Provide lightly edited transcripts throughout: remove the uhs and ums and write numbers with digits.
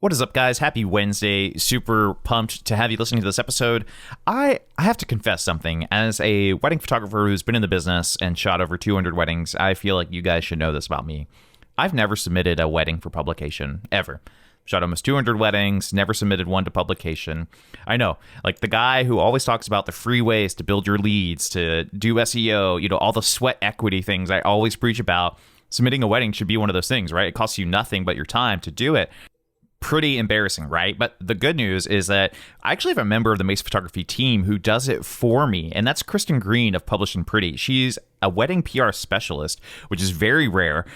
What is up, guys? Happy Wednesday. Super pumped to have you listening to this episode. I have to confess something. As a wedding photographer who's been in the business and shot over 200 weddings, I feel like you guys should know this about me. I've never submitted a wedding for publication, ever. Shot almost 200 weddings, never submitted one to publication. I know, like the guy who always talks about the free ways to build your leads, to do SEO, all the sweat equity things I always preach about. Submitting a wedding should be one of those things, right? It costs you nothing but your time to do it. Pretty embarrassing, right? But the good news is that I actually have a member of the Mace Photography team who does it for me, and that's Kristen Green of Published and Pretty. She's a wedding PR specialist, which is very rare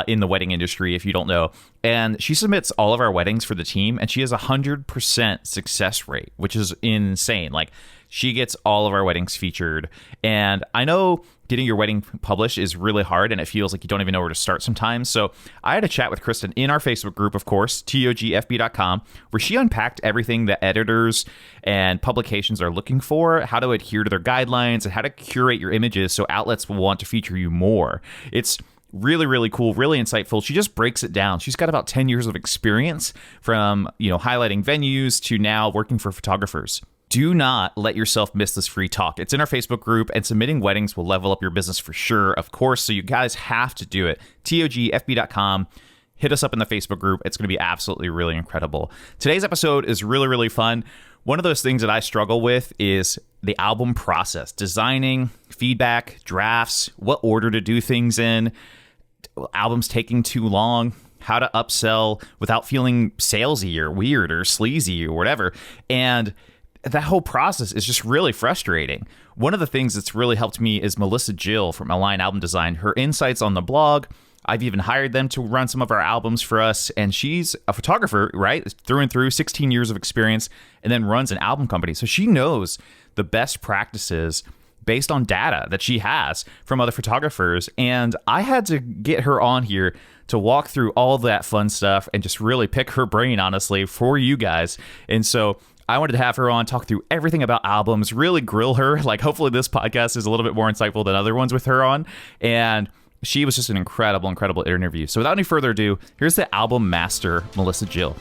in the wedding industry, if you don't know. And she submits all of our weddings for the team, and she has a 100% success rate, which is insane. Like, she gets all of our weddings featured. And I know getting your wedding published is really hard, and it feels like you don't even know where to start sometimes. So I had a chat with Kristen in our Facebook group, of course, togfb.com, where she unpacked everything that editors and publications are looking for, how to adhere to their guidelines, and how to curate your images so outlets will want to feature you more. It's really, really cool, really insightful. She just breaks it down. She's got about 10 years of experience from, highlighting venues to now working for photographers. Do not let yourself miss this free talk. It's in our Facebook group, and submitting weddings will level up your business for sure, of course. So you guys have to do it. togfb.com. Hit us up in the Facebook group. It's going to be absolutely really incredible. Today's episode is really, really fun. One of those things that I struggle with is the album process, designing, feedback, drafts, what order to do things in, albums taking too long, how to upsell without feeling salesy or weird or sleazy or whatever. And that whole process is just really frustrating. One of the things that's really helped me is Melissa Jill from Align Album Design. Her insights on the blog, I've even hired them to run some of our albums for us. And she's a photographer, right? Through and through, 16 years of experience, and then runs an album company. So she knows the best practices based on data that she has from other photographers. And I had to get her on here to walk through all that fun stuff and just really pick her brain, honestly, for you guys. And so I wanted to have her on, talk through everything about albums, really grill her. Like, hopefully this podcast is a little bit more insightful than other ones with her on. And she was just an incredible, incredible interview. So without any further ado, here's the album master, Melissa Jill.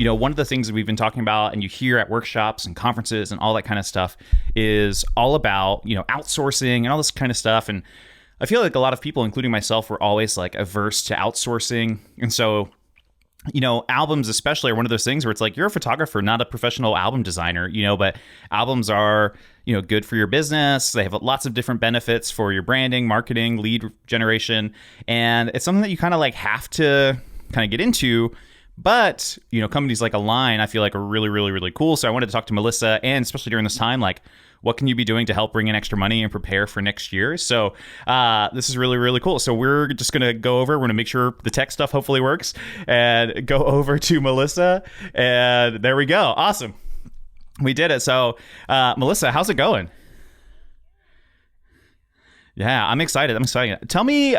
One of the things that we've been talking about and you hear at workshops and conferences and all that kind of stuff is all about, outsourcing and all this kind of stuff. And I feel like a lot of people, including myself, were always like averse to outsourcing. And so, albums especially are one of those things where it's like, you're a photographer, not a professional album designer, but albums are, good for your business. They have lots of different benefits for your branding, marketing, lead generation. And it's something that you kind of like have to kind of get into. But, companies like Align, I feel like are really, really, really cool. So I wanted to talk to Melissa, and especially during this time, like, what can you be doing to help bring in extra money and prepare for next year? So this is really, really cool. So we're just going to go over, we're going to make sure the tech stuff hopefully works, and go over to Melissa. And there we go. Awesome. We did it. So Melissa, how's it going? Yeah, I'm excited. Tell me,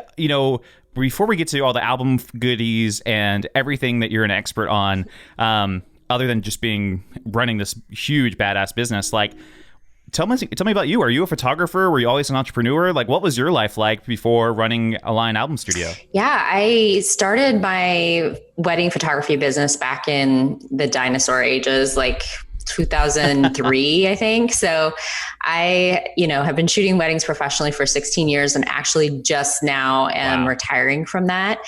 before we get to all the album goodies and everything that you're an expert on, other than just running this huge badass business, like, tell me about you. Are you a photographer? Were you always an entrepreneur? Like, what was your life like before running Align Album Studio? Yeah, I started my wedding photography business back in the dinosaur ages, like 2003, I think. So I, have been shooting weddings professionally for 16 years and actually just now am retiring from that.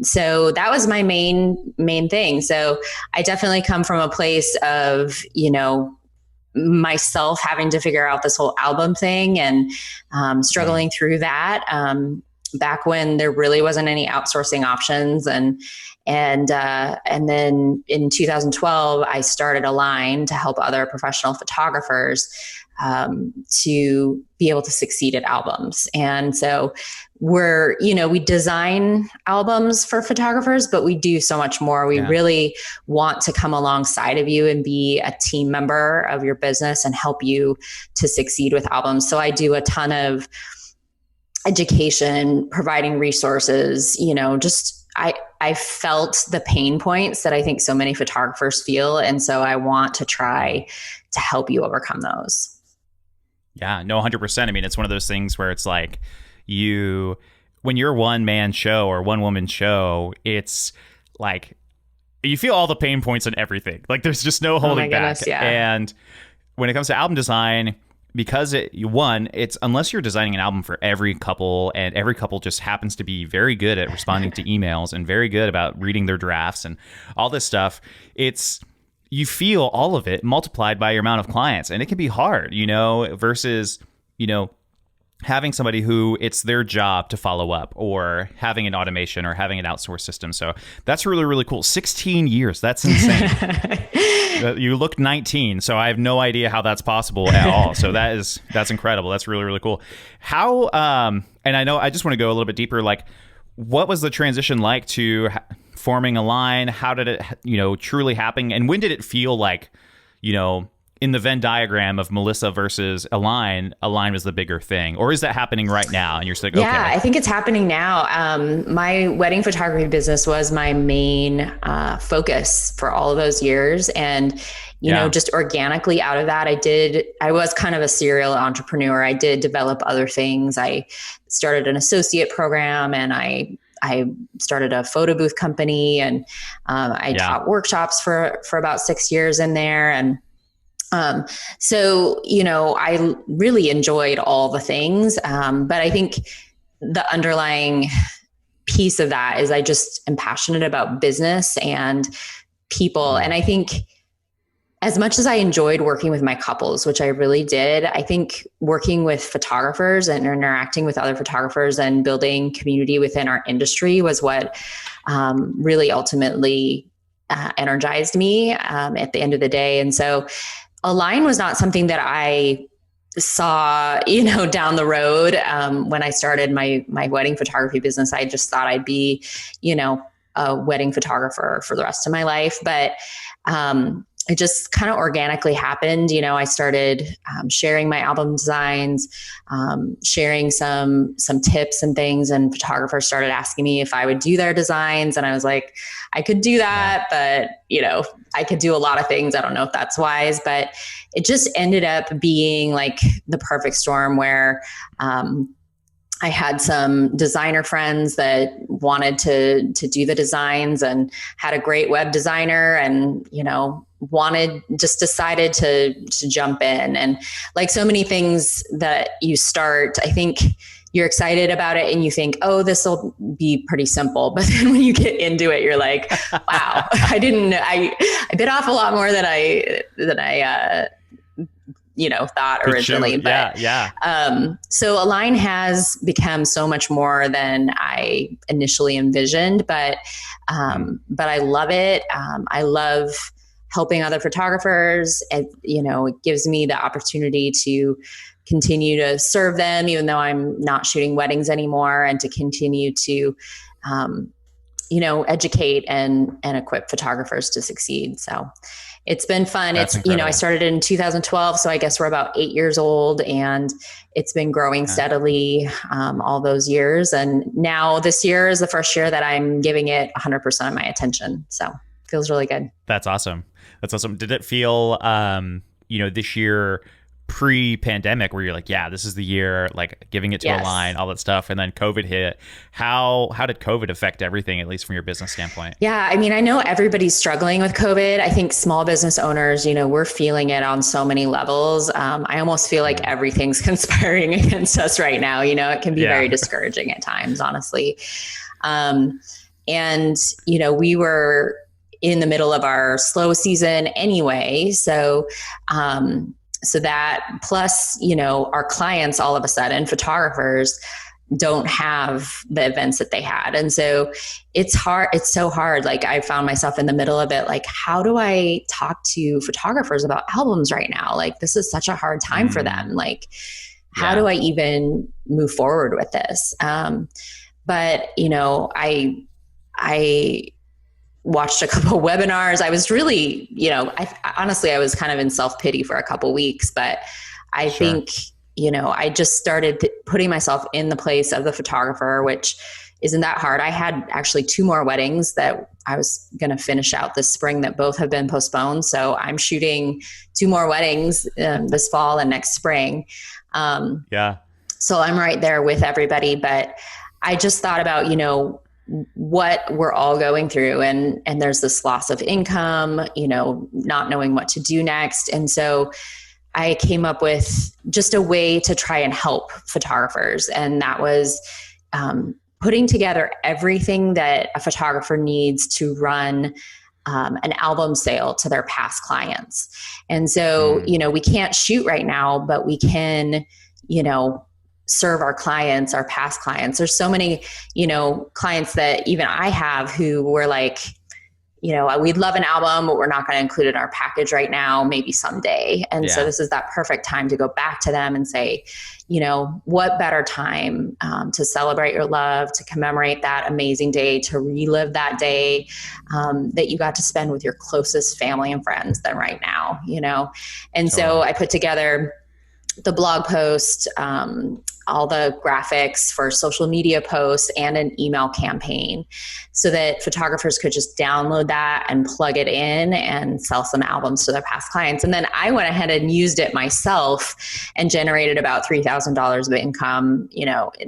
So that was my main thing. So I definitely come from a place of, myself having to figure out this whole album thing and struggling through that. back when there really wasn't any outsourcing options. And then in 2012, I started Align to help other professional photographers to be able to succeed at albums. And so we design albums for photographers, but we do so much more. We really want to come alongside of you and be a team member of your business and help you to succeed with albums. So I do a ton of education, providing resources, I felt the pain points that I think so many photographers feel. And so I want to try to help you overcome those. Yeah, no, 100%. I mean, it's one of those things where it's like when you're one man show or one woman show, it's like you feel all the pain points and everything. Like there's just no holding back. Yeah. And when it comes to album design, because it's unless you're designing an album for every couple and every couple just happens to be very good at responding to emails and very good about reading their drafts and all this stuff, you feel all of it multiplied by your amount of clients. And it can be hard, versus, having somebody who it's their job to follow up, or having an automation or having an outsourced system. So that's really, really cool. 16 years. That's insane. You look 19. So I have no idea how that's possible at all. So that's incredible. That's really, really cool. How, and I know I just want to go a little bit deeper, like what was the transition like to forming Align? How did it, truly happen? And when did it feel like, in the Venn diagram of Melissa versus Align was the bigger thing? Or is that happening right now? And you're just like, okay. Yeah, I think it's happening now. My wedding photography business was my main focus for all of those years. And, just organically out of that, I was kind of a serial entrepreneur. I did develop other things. I started an associate program, and I started a photo booth company, and I taught workshops for about 6 years in there. And so, I really enjoyed all the things. But I think the underlying piece of that is I just am passionate about business and people. And I think as much as I enjoyed working with my couples, which I really did, I think working with photographers and interacting with other photographers and building community within our industry was what really ultimately energized me at the end of the day. And so Align was not something that I saw, down the road. When I started my wedding photography business, I just thought I'd be, a wedding photographer for the rest of my life. But it just kind of organically happened. I started sharing my album designs, sharing some tips and things, and photographers started asking me if I would do their designs. And I was like, I could do that, but I could do a lot of things. I don't know if that's wise, but it just ended up being like the perfect storm where I had some designer friends that wanted to do the designs, and had a great web designer, and, decided to jump in. And like so many things that you start, I think you're excited about it and you think, oh, this will be pretty simple. But then when you get into it, you're like, wow, I bit off a lot more than I thought originally. But so Align has become so much more than I initially envisioned, but I love it. I love helping other photographers. It gives me the opportunity to continue to serve them, even though I'm not shooting weddings anymore, and to continue to, educate and equip photographers to succeed. So it's been fun. That's it's, incredible. I started in 2012. So I guess we're about 8 years old, and it's been growing steadily all those years. And now this year is the first year that I'm giving it 100% of my attention. So it feels really good. That's awesome. Did it feel, this year pre-pandemic where you're like, yeah, this is the year, like giving it to Align, all that stuff, and then COVID hit? How did COVID affect everything, at least from your business standpoint? Yeah, I mean, I know everybody's struggling with COVID. I think small business owners, we're feeling it on so many levels. I almost feel like everything's conspiring against us right now. It can be very discouraging at times, honestly. And we were in the middle of our slow season anyway. So that plus, our clients, all of a sudden, photographers, don't have the events that they had. And so it's hard. It's so hard. Like I found myself in the middle of it. Like, how do I talk to photographers about albums right now? Like, this is such a hard time for them. Like, how do I even move forward with this? But I watched a couple of webinars. I was really, honestly, I was kind of in self-pity for a couple of weeks, but I think, I just started putting myself in the place of the photographer, which isn't that hard. I had actually 2 more weddings that I was going to finish out this spring that both have been postponed. So I'm shooting 2 more weddings this fall and next spring. So I'm right there with everybody, but I just thought about, what we're all going through, and there's this loss of income, not knowing what to do next. And so I came up with just a way to try and help photographers. And that was putting together everything that a photographer needs to run an album sale to their past clients. And so, we can't shoot right now, but we can, serve our clients, our past clients. There's so many, clients that even I have who were like, we'd love an album, but we're not going to include it in our package right now, maybe someday. And so this is that perfect time to go back to them and say, what better time to celebrate your love, to commemorate that amazing day, to relive that day that you got to spend with your closest family and friends than right now, And so I put together the blog post, all the graphics for social media posts, and an email campaign so that photographers could just download that and plug it in and sell some albums to their past clients. And then I went ahead and used it myself and generated about $3,000 of income,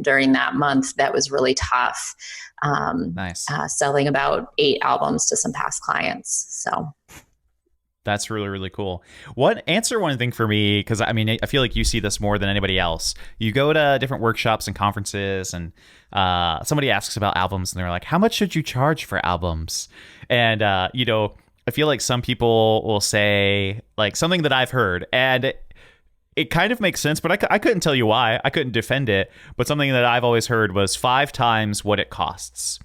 during that month. That was really tough. Selling about 8 albums to some past clients. So that's really, really cool. Answer one thing for me, because I feel like you see this more than anybody else. You go to different workshops and conferences, and somebody asks about albums, and they're like, how much should you charge for albums? And, I feel like some people will say like something that I've heard, and it kind of makes sense, but I couldn't tell you why. I couldn't defend it. But something that I've always heard was 5 times what it costs,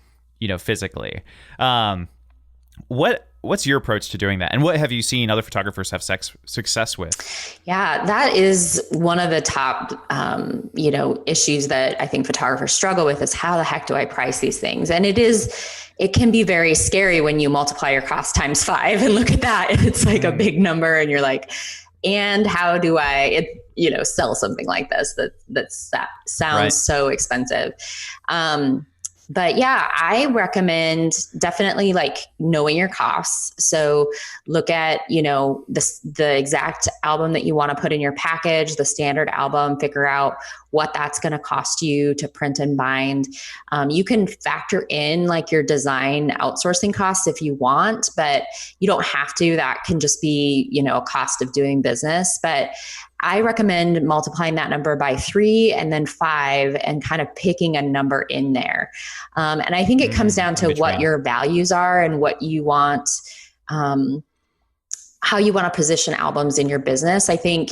physically. What's your approach to doing that? And what have you seen other photographers have success with? Yeah, that is one of the top, issues that I think photographers struggle with is how the heck do I price these things? And it can be very scary when you multiply your cost times 5 and look at that. It's like a big number and you're like, and how do I, sell something like this that sounds so expensive? But yeah, I recommend definitely like knowing your costs. So look at, the exact album that you want to put in your package, the standard album, figure out what that's going to cost you to print and bind. You can factor in like your design outsourcing costs if you want, but you don't have to. That can just be, a cost of doing business. But I recommend multiplying that number by 3 and then 5 and kind of picking a number in there. And I think it comes down to what your values are and what you want, how you want to position albums in your business. I think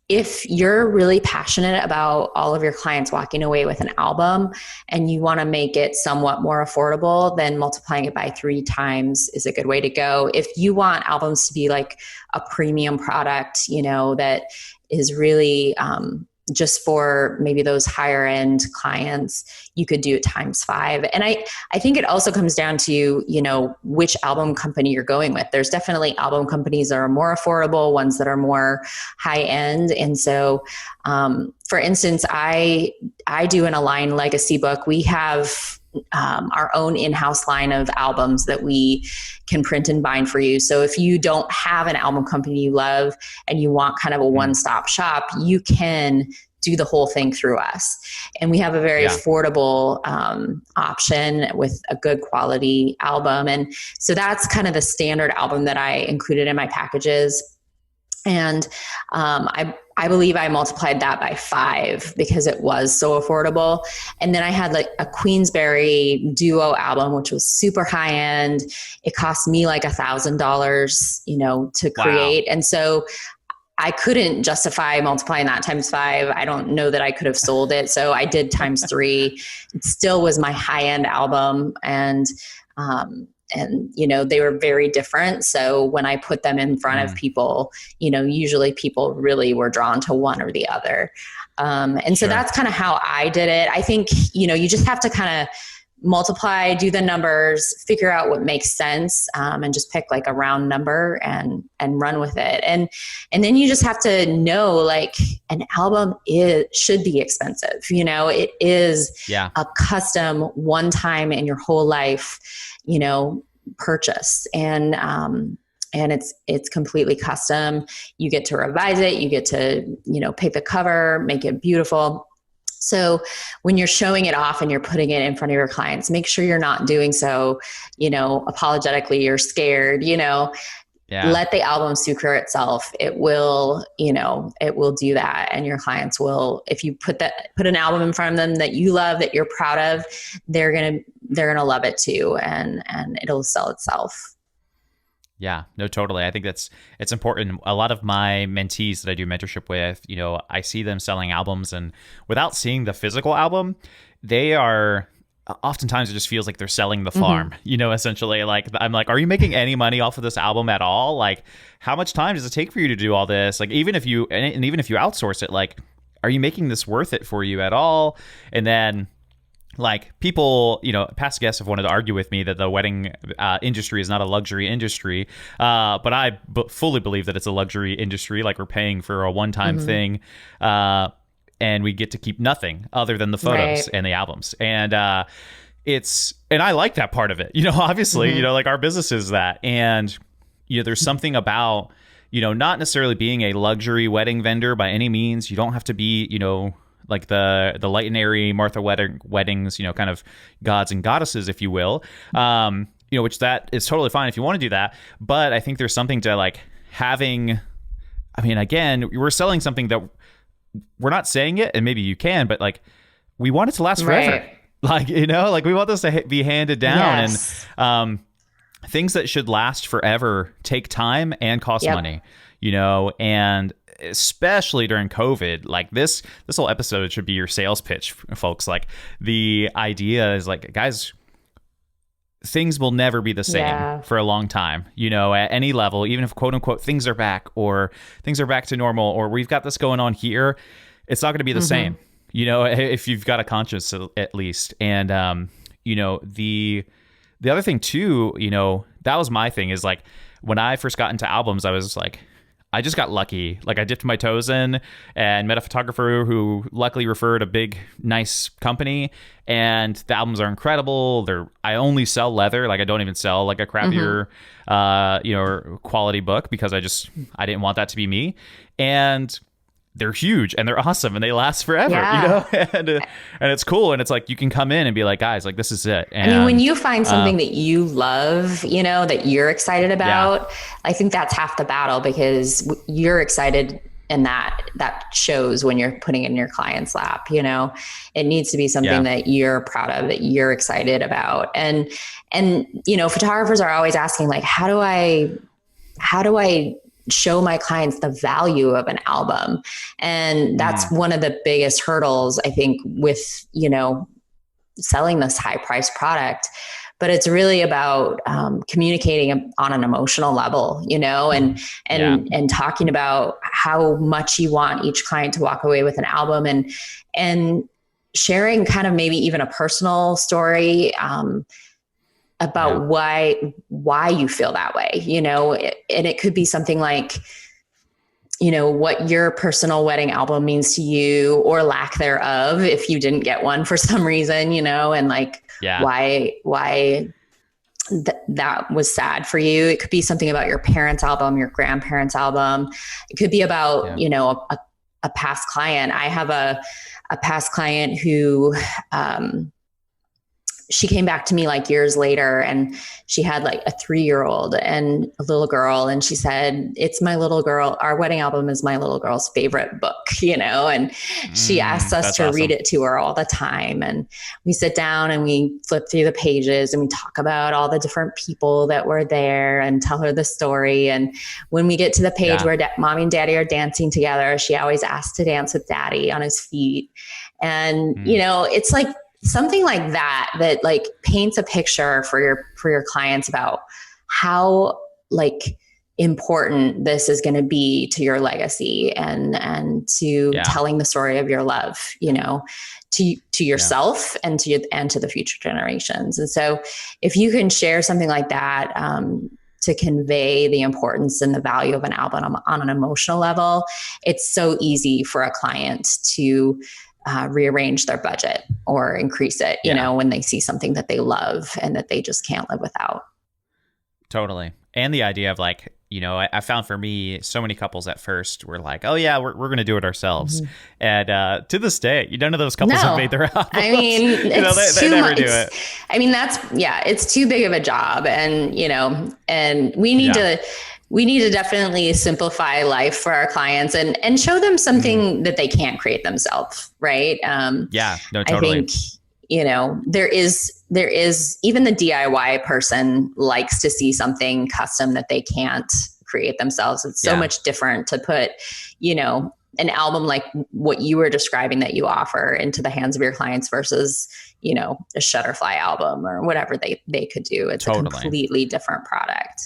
if you're really passionate about all of your clients walking away with an album and you want to make it somewhat more affordable, then multiplying it by 3 times is a good way to go. If you want albums to be like a premium product, that is really just for maybe those higher end clients, you could do it times 5. And I think it also comes down to, which album company you're going with. There's definitely album companies that are more affordable, ones that are more high end. And so, for instance, I do an Align Legacy book. We have our own in-house line of albums that we can print and bind for you. So if you don't have an album company you love and you want kind of a one-stop shop, you can do the whole thing through us. And we have a very affordable option with a good quality album. And so that's kind of the standard album that I included in my packages. And I believe I multiplied that by 5 because it was so affordable. And then I had like a Queensberry duo album, which was super high end. It cost me like $1,000, to create. Wow. And so I couldn't justify multiplying that times 5. I don't know that I could have sold it. So I did times 3. It still was my high end album. And, you know, they were very different. So when I put them in front of people, you know, usually people really were drawn to one or the other. And so that's kind of how I did it. I think, you know, you just have to kind of multiply, do the numbers, figure out what makes sense, and just pick like a round number and run with it. And then you just have to know, like, an album should be expensive. You know, it is a custom one time in your whole life, you know, purchase. And it's completely custom. You get to revise it. You get to, you know, pick the cover, make it beautiful. So when you're showing it off and you're putting it in front of your clients, make sure you're not doing so, you know, apologetically or scared, you know. Let the album speak for itself. It will, you know, it will do that. And your clients will, if you put an album in front of them that you love, that you're proud of, they're going to love it too. And it'll sell itself. Yeah, no, totally. I think it's important. A lot of my mentees that I do mentorship with, you know, I see them selling albums, and without seeing the physical album, they are, oftentimes it just feels like they're selling the farm, you know, essentially. Like, I'm like, are you making any money off of this album at all? Like, how much time does it take for you to do all this? Like, even if you outsource it, like, are you making this worth it for you at all? And then, like, people, you know, past guests have wanted to argue with me that the wedding industry is not a luxury industry. But I fully believe that it's a luxury industry. Like, we're paying for a one-time thing. And we get to keep nothing other than the photos and the albums. And and I like that part of it. You know, obviously, you know, like, our business is that. And, you know, there's something about, you know, not necessarily being a luxury wedding vendor by any means. You don't have to be, you know, like the light and airy Martha weddings, you know, kind of gods and goddesses, if you will, you know, which that is totally fine if you want to do that. But I think there's something to, like, having, I mean, again, we're selling something that we're not saying it, and maybe you can, but, like, we want it to last forever. Like, you know, like, we want this to be handed down. And things that should last forever take time and cost money, you know, and especially during COVID, like, this whole episode should be your sales pitch, folks. Like, the idea is, like, guys, things will never be the same for a long time, you know, at any level, even if, quote unquote, things are back, or things are back to normal, or we've got this going on here, it's not going to be the same, you know, if you've got a conscience at least. And, you know, the other thing too, you know, that was my thing, is, like, when I first got into albums, I was like, I just got lucky. Like, I dipped my toes in and met a photographer who luckily referred a big, nice company, and the albums are incredible. I only sell leather. Like, I don't even sell, like, a crappier, you know, quality book, because I didn't want that to be me. And they're huge and they're awesome and they last forever, you know, and it's cool. And it's like, you can come in and be like, guys, like, this is it. And, I mean, when you find something that you love, you know, that you're excited about, I think that's half the battle, because you're excited, and that shows when you're putting it in your client's lap. You know, it needs to be something that you're proud of, that you're excited about. And, you know, photographers are always asking, like, how do I show my clients the value of an album? And that's one of the biggest hurdles, I think, with, you know, selling this high priced product. But it's really about communicating on an emotional level, you know, and talking about how much you want each client to walk away with an album, and sharing kind of maybe even a personal story about why you feel that way, you know. And it could be something like, you know, what your personal wedding album means to you, or lack thereof, if you didn't get one for some reason, you know, and, like, why that was sad for you. It could be something about your parents' album, your grandparents' album. It could be about, you know, a past client. I have a past client who, she came back to me like years later, and she had like a 3-year-old and a little girl. And she said, it's my little girl. Our wedding album is my little girl's favorite book, and she asks us to read it to her all the time. And we sit down and we flip through the pages and we talk about all the different people that were there and tell her the story. And when we get to the page where mommy and daddy are dancing together, she always asks to dance with daddy on his feet. And, it's like, something like that like paints a picture for your clients about how like important this is going to be to your legacy and to telling the story of your love, to yourself and to the future generations. And so if you can share something like that, to convey the importance and the value of an album on an emotional level, it's so easy for a client to rearrange their budget or increase it, when they see something that they love and that they just can't live without. Totally. And the idea of like, I found for me, so many couples at first were like, oh yeah, we're going to do it ourselves. Mm-hmm. And to this day, none of those couples have made their albums. I mean, they never do it. I mean, it's too big of a job. And, and we need to definitely simplify life for our clients and show them something that they can't create themselves. Right. Totally. I think, there is even the DIY person likes to see something custom that they can't create themselves. It's so much different to put, an album like what you were describing that you offer into the hands of your clients versus, a Shutterfly album or whatever they could do. It's a completely different product.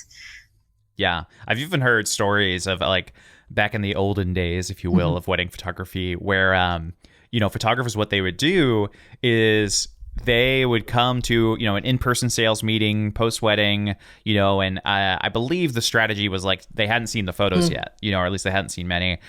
Yeah. I've even heard stories of like back in the olden days, if you will, of wedding photography where, photographers, what they would do is they would come to, an in-person sales meeting post-wedding, and I believe the strategy was like they hadn't seen the photos yet, or at least they hadn't seen many.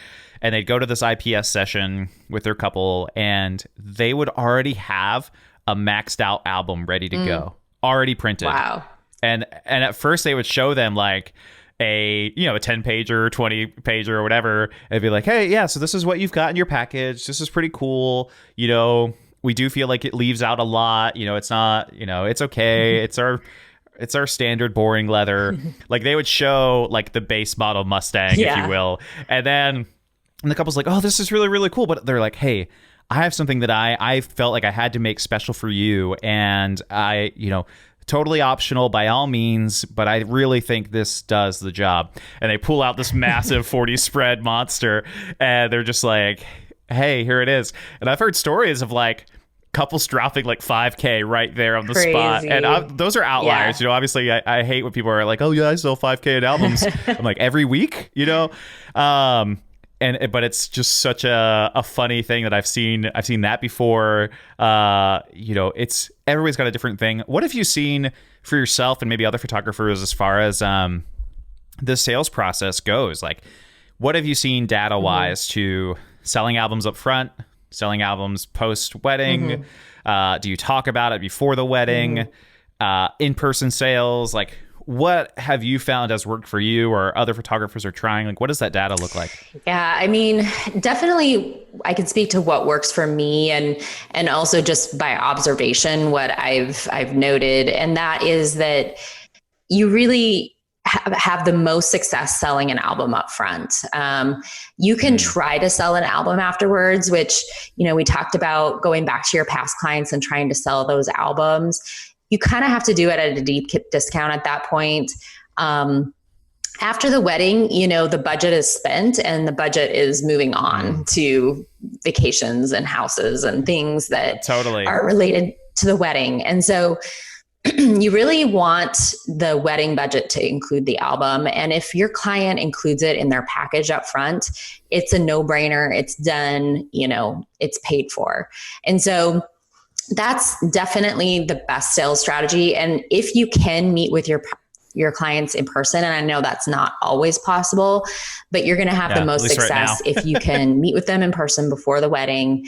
And they'd go to this IPS session with their couple and they would already have a maxed out album ready to go, already printed. Wow. And at first they would show them like a 10 pager, 20 pager or whatever, and be like, hey, yeah, so this is what you've got in your package. This is pretty cool. We do feel like it leaves out a lot. It's not, it's okay. It's our standard boring leather. Like they would show like the base model Mustang, if you will. And then the couple's like, oh, this is really, really cool. But they're like, hey, I have something that I felt like I had to make special for you. And I, totally optional by all means, but I really think this does the job. And they pull out this massive 40 spread monster and they're just like, hey, here it is. And I've heard stories of like couples dropping like $5,000 right there on the spot. And those are outliers. Obviously I hate when people are like, oh yeah, I sell $5,000 in albums. I'm like, every week, but it's just such a funny thing that I've seen that before. It's everybody's got a different thing. What have you seen for yourself and maybe other photographers as far as the sales process goes? Like, what have you seen data wise to selling albums up front, selling albums post wedding? Do you talk about it before the wedding? In-person sales? Like, what have you found has worked for you or other photographers are trying? Like, what does that data look like? Yeah, I mean, definitely I can speak to what works for me and also just by observation, what I've noted. And that is that you really have the most success selling an album up front. You can try to sell an album afterwards, which, we talked about going back to your past clients and trying to sell those albums. You kind of have to do it at a deep discount at that point. After the wedding, the budget is spent and the budget is moving on to vacations and houses and things that are related to the wedding. And so you really want the wedding budget to include the album. And if your client includes it in their package up front, it's a no-brainer. It's done, it's paid for. And so that's definitely the best sales strategy. And if you can meet with your clients in person, and I know that's not always possible, but you're going to have the most success if you can meet with them in person before the wedding,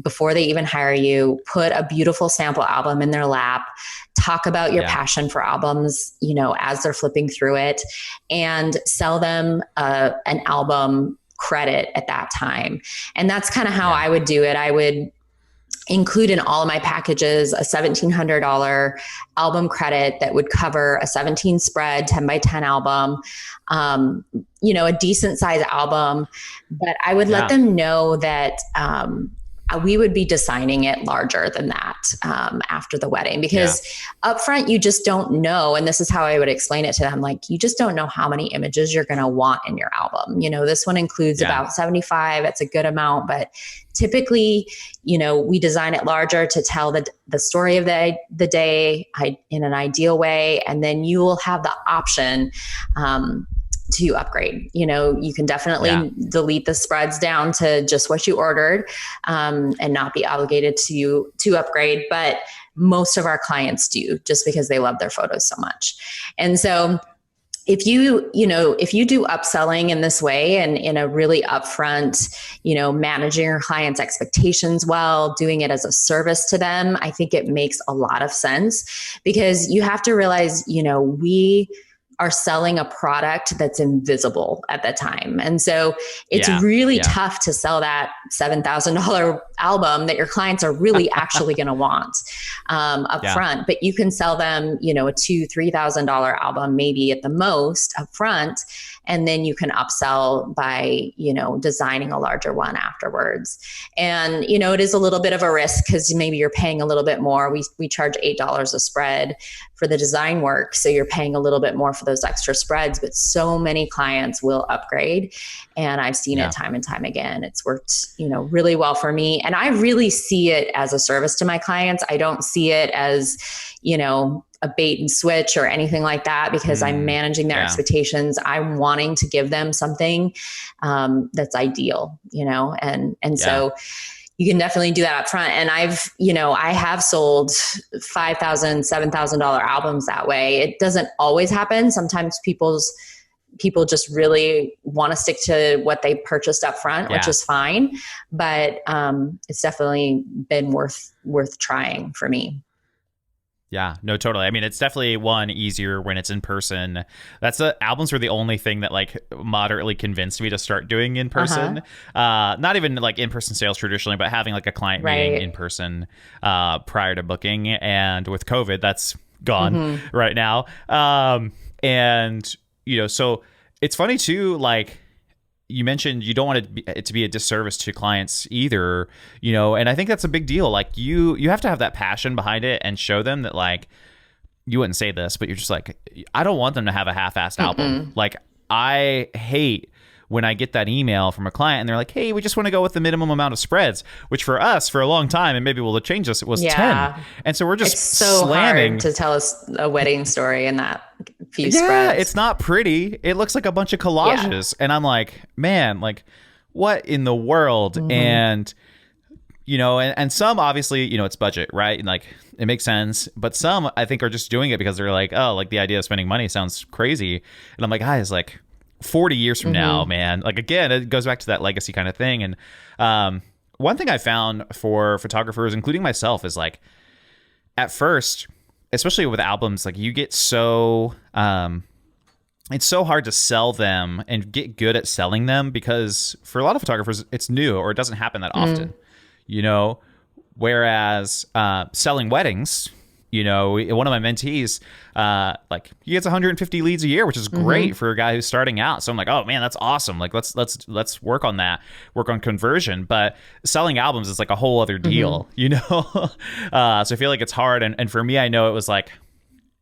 before they even hire you, put a beautiful sample album in their lap, talk about your passion for albums, as they're flipping through it, and sell them an album credit at that time. And that's kind of how I would do it. include in all of my packages a $1,700 album credit that would cover a 17 spread, 10 by 10 album, a decent size album. But I would let them know that we would be designing it larger than that after the wedding, because upfront, you just don't know. And this is how I would explain it to them. Like, you just don't know how many images you're going to want in your album. This one includes about 75. It's a good amount, but typically, we design it larger to tell the story of the day in an ideal way. And then you will have the option to upgrade. You can definitely delete the spreads down to just what you ordered, and not be obligated to upgrade. But most of our clients do, just because they love their photos so much. And so if you do upselling in this way, and in a really upfront, managing your clients' expectations well, doing it as a service to them, I think it makes a lot of sense, because you have to realize, we are selling a product that's invisible at the time. And so it's really tough to sell that $7,000 album that your clients are really actually going to want up front. But you can sell them, a $2,000, $3,000 album, maybe at the most up front. And then you can upsell by, designing a larger one afterwards. And, it is a little bit of a risk, because maybe you're paying a little bit more. We charge $8 a spread for the design work. So you're paying a little bit more for those extra spreads, but so many clients will upgrade. And I've seen it time and time again. It's worked, really well for me. And I really see it as a service to my clients. I don't see it as, a bait and switch or anything like that, because I'm managing their expectations. I'm wanting to give them something that's ideal, and so you can definitely do that up front. And I have sold $5,000, $7,000 albums that way. It doesn't always happen. Sometimes people just really want to stick to what they purchased up front, which is fine. But it's definitely been worth trying for me. Yeah, no, totally. I mean, it's definitely easier when it's in person. Albums were the only thing that moderately convinced me to start doing in person. Not even in-person sales traditionally, but having a client meeting in person prior to booking. And with COVID, that's gone right now. So it's funny too, you mentioned you don't want it to be a disservice to clients either, and I think that's a big deal. You have to have that passion behind it and show them that you wouldn't say this, but you're just I don't want them to have a half-assed album. I hate when I get that email from a client and they're like, hey, we just want to go with the minimum amount of spreads, which for us for a long time, and maybe we'll change this, it was 10. And so we're just it's so slamming. Hard to tell us a wedding story in that few spreads. Yeah, it's not pretty. It looks like a bunch of collages. And I'm like, man, what in the world? And, and some obviously, it's budget, right? And it makes sense. But some I think are just doing it because they're like, oh, the idea of spending money sounds crazy. And I'm like, guys, 40 years from now, man, again, it goes back to that legacy kind of thing. And one thing I found for photographers, including myself, is at first, especially with albums, you get so it's so hard to sell them and get good at selling them, because for a lot of photographers it's new or it doesn't happen that often, whereas selling weddings, one of my mentees, he gets 150 leads a year, which is great for a guy who's starting out. So I'm like, oh man, that's awesome. Let's work on that, work on conversion. But selling albums is a whole other deal, So I feel it's hard. And for me, I know it was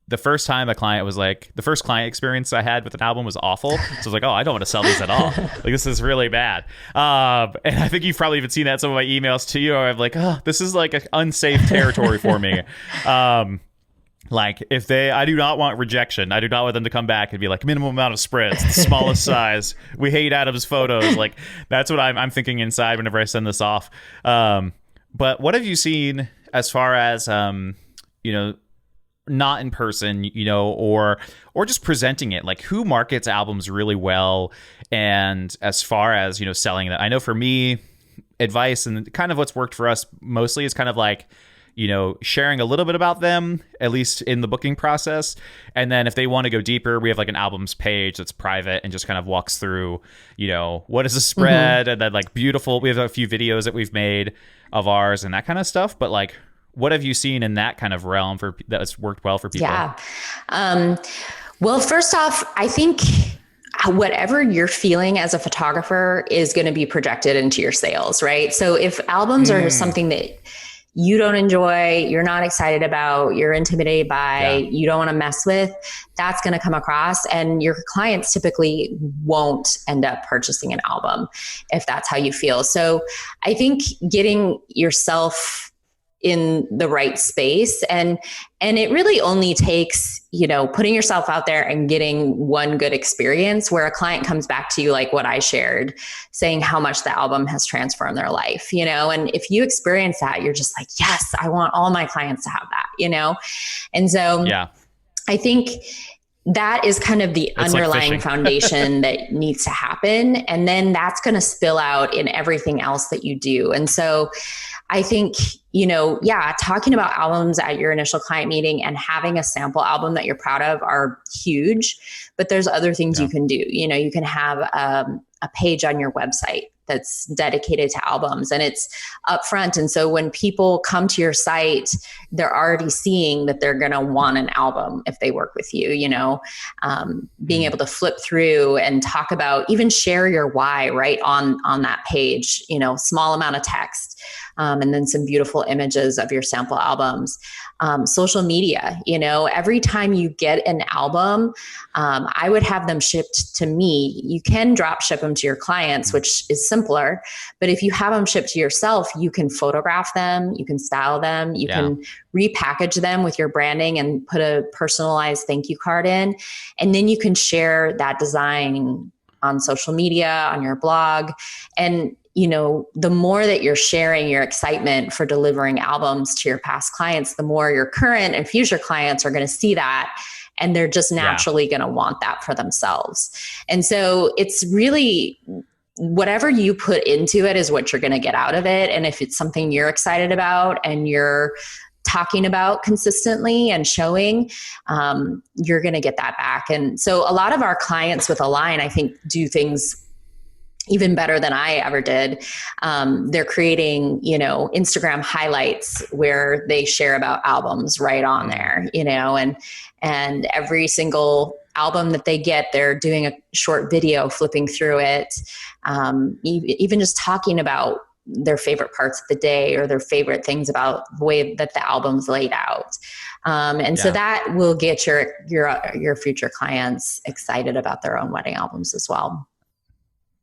the first time the first client experience I had with an album was awful. So I was like, oh, I don't want to sell these at all. This is really bad. And I think you've probably even seen that in some of my emails to you. I'm like, oh, this is an unsafe territory for me. I do not want rejection. I do not want them to come back and be minimum amount of spreads, the smallest size. We hate Adam's photos. That's what I'm thinking inside whenever I send this off. But what have you seen as far as, not in person, or just presenting it? Who markets albums really well? And as far as, selling that, I know for me, advice and kind of what's worked for us mostly is kind of sharing a little bit about them, at least in the booking process. And then if they want to go deeper, we have like an albums page that's private and just kind of walks through, what is the spread, and then like beautiful. We have a few videos that we've made of ours and that kind of stuff. But like, what have you seen in that kind of realm that's worked well for people? Yeah. Well, first off, I think whatever you're feeling as a photographer is going to be projected into your sales, right? So if albums are something that you don't enjoy, you're not excited about, you're intimidated by, you don't want to mess with, that's going to come across, and your clients typically won't end up purchasing an album if that's how you feel. So I think getting yourself in the right space, and it really only takes, putting yourself out there and getting one good experience where a client comes back to you, like what I shared, saying how much the album has transformed their life, and if you experience that, you're just like, yes, I want all my clients to have that, and so I think that is kind of the underlying foundation that needs to happen. And then that's going to spill out in everything else that you do. And so I think, talking about albums at your initial client meeting and having a sample album that you're proud of are huge, but there's other things you can do. You can have a page on your website that's dedicated to albums, and it's upfront. And so when people come to your site, they're already seeing that they're going to want an album if they work with you, being able to flip through and talk about, even share your why right on that page, small amount of text, and then some beautiful images of your sample albums. Social media, every time you get an album, I would have them shipped to me. You can drop ship them to your clients, which is simpler. But if you have them shipped to yourself, you can photograph them, you can style them, you can repackage them with your branding and put a personalized thank you card in. And then you can share that design on social media, on your blog. And the more that you're sharing your excitement for delivering albums to your past clients, the more your current and future clients are going to see that. And they're just naturally going to want that for themselves. And so it's really whatever you put into it is what you're going to get out of it. And if it's something you're excited about and you're talking about consistently and showing, you're going to get that back. And so a lot of our clients with Align, I think, do things even better than I ever did. They're creating, Instagram highlights where they share about albums right on there, and every single album that they get, they're doing a short video flipping through it, even just talking about their favorite parts of the day or their favorite things about the way that the album's laid out. So that will get your future clients excited about their own wedding albums as well.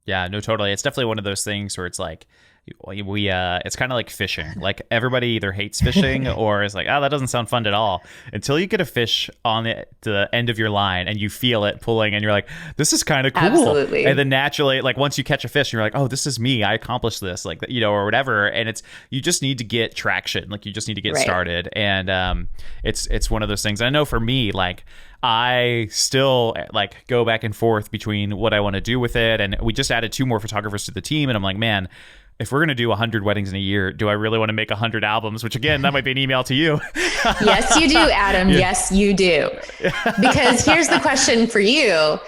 Yeah, no, totally. It's definitely one of those things where it's like, it's kind of like fishing. Like everybody either hates fishing or is like, oh, that doesn't sound fun at all. Until you get a fish on the end of your line and you feel it pulling and you're like, this is kind of cool. Absolutely. And then naturally, like once you catch a fish, you're like, oh, this is me. I accomplished this, like, or whatever. And you just need to get traction. Like you just need to get started. And it's one of those things. I know for me, like, I still like go back and forth between what I want to do with it. And we just added 2 more photographers to the team. And I'm like, man, if we're going to do 100 weddings in a year, do I really want to make 100 albums? Which again, that might be an email to you. Yes, you do, Adam. Yeah. Yes, you do. Because here's the question for you.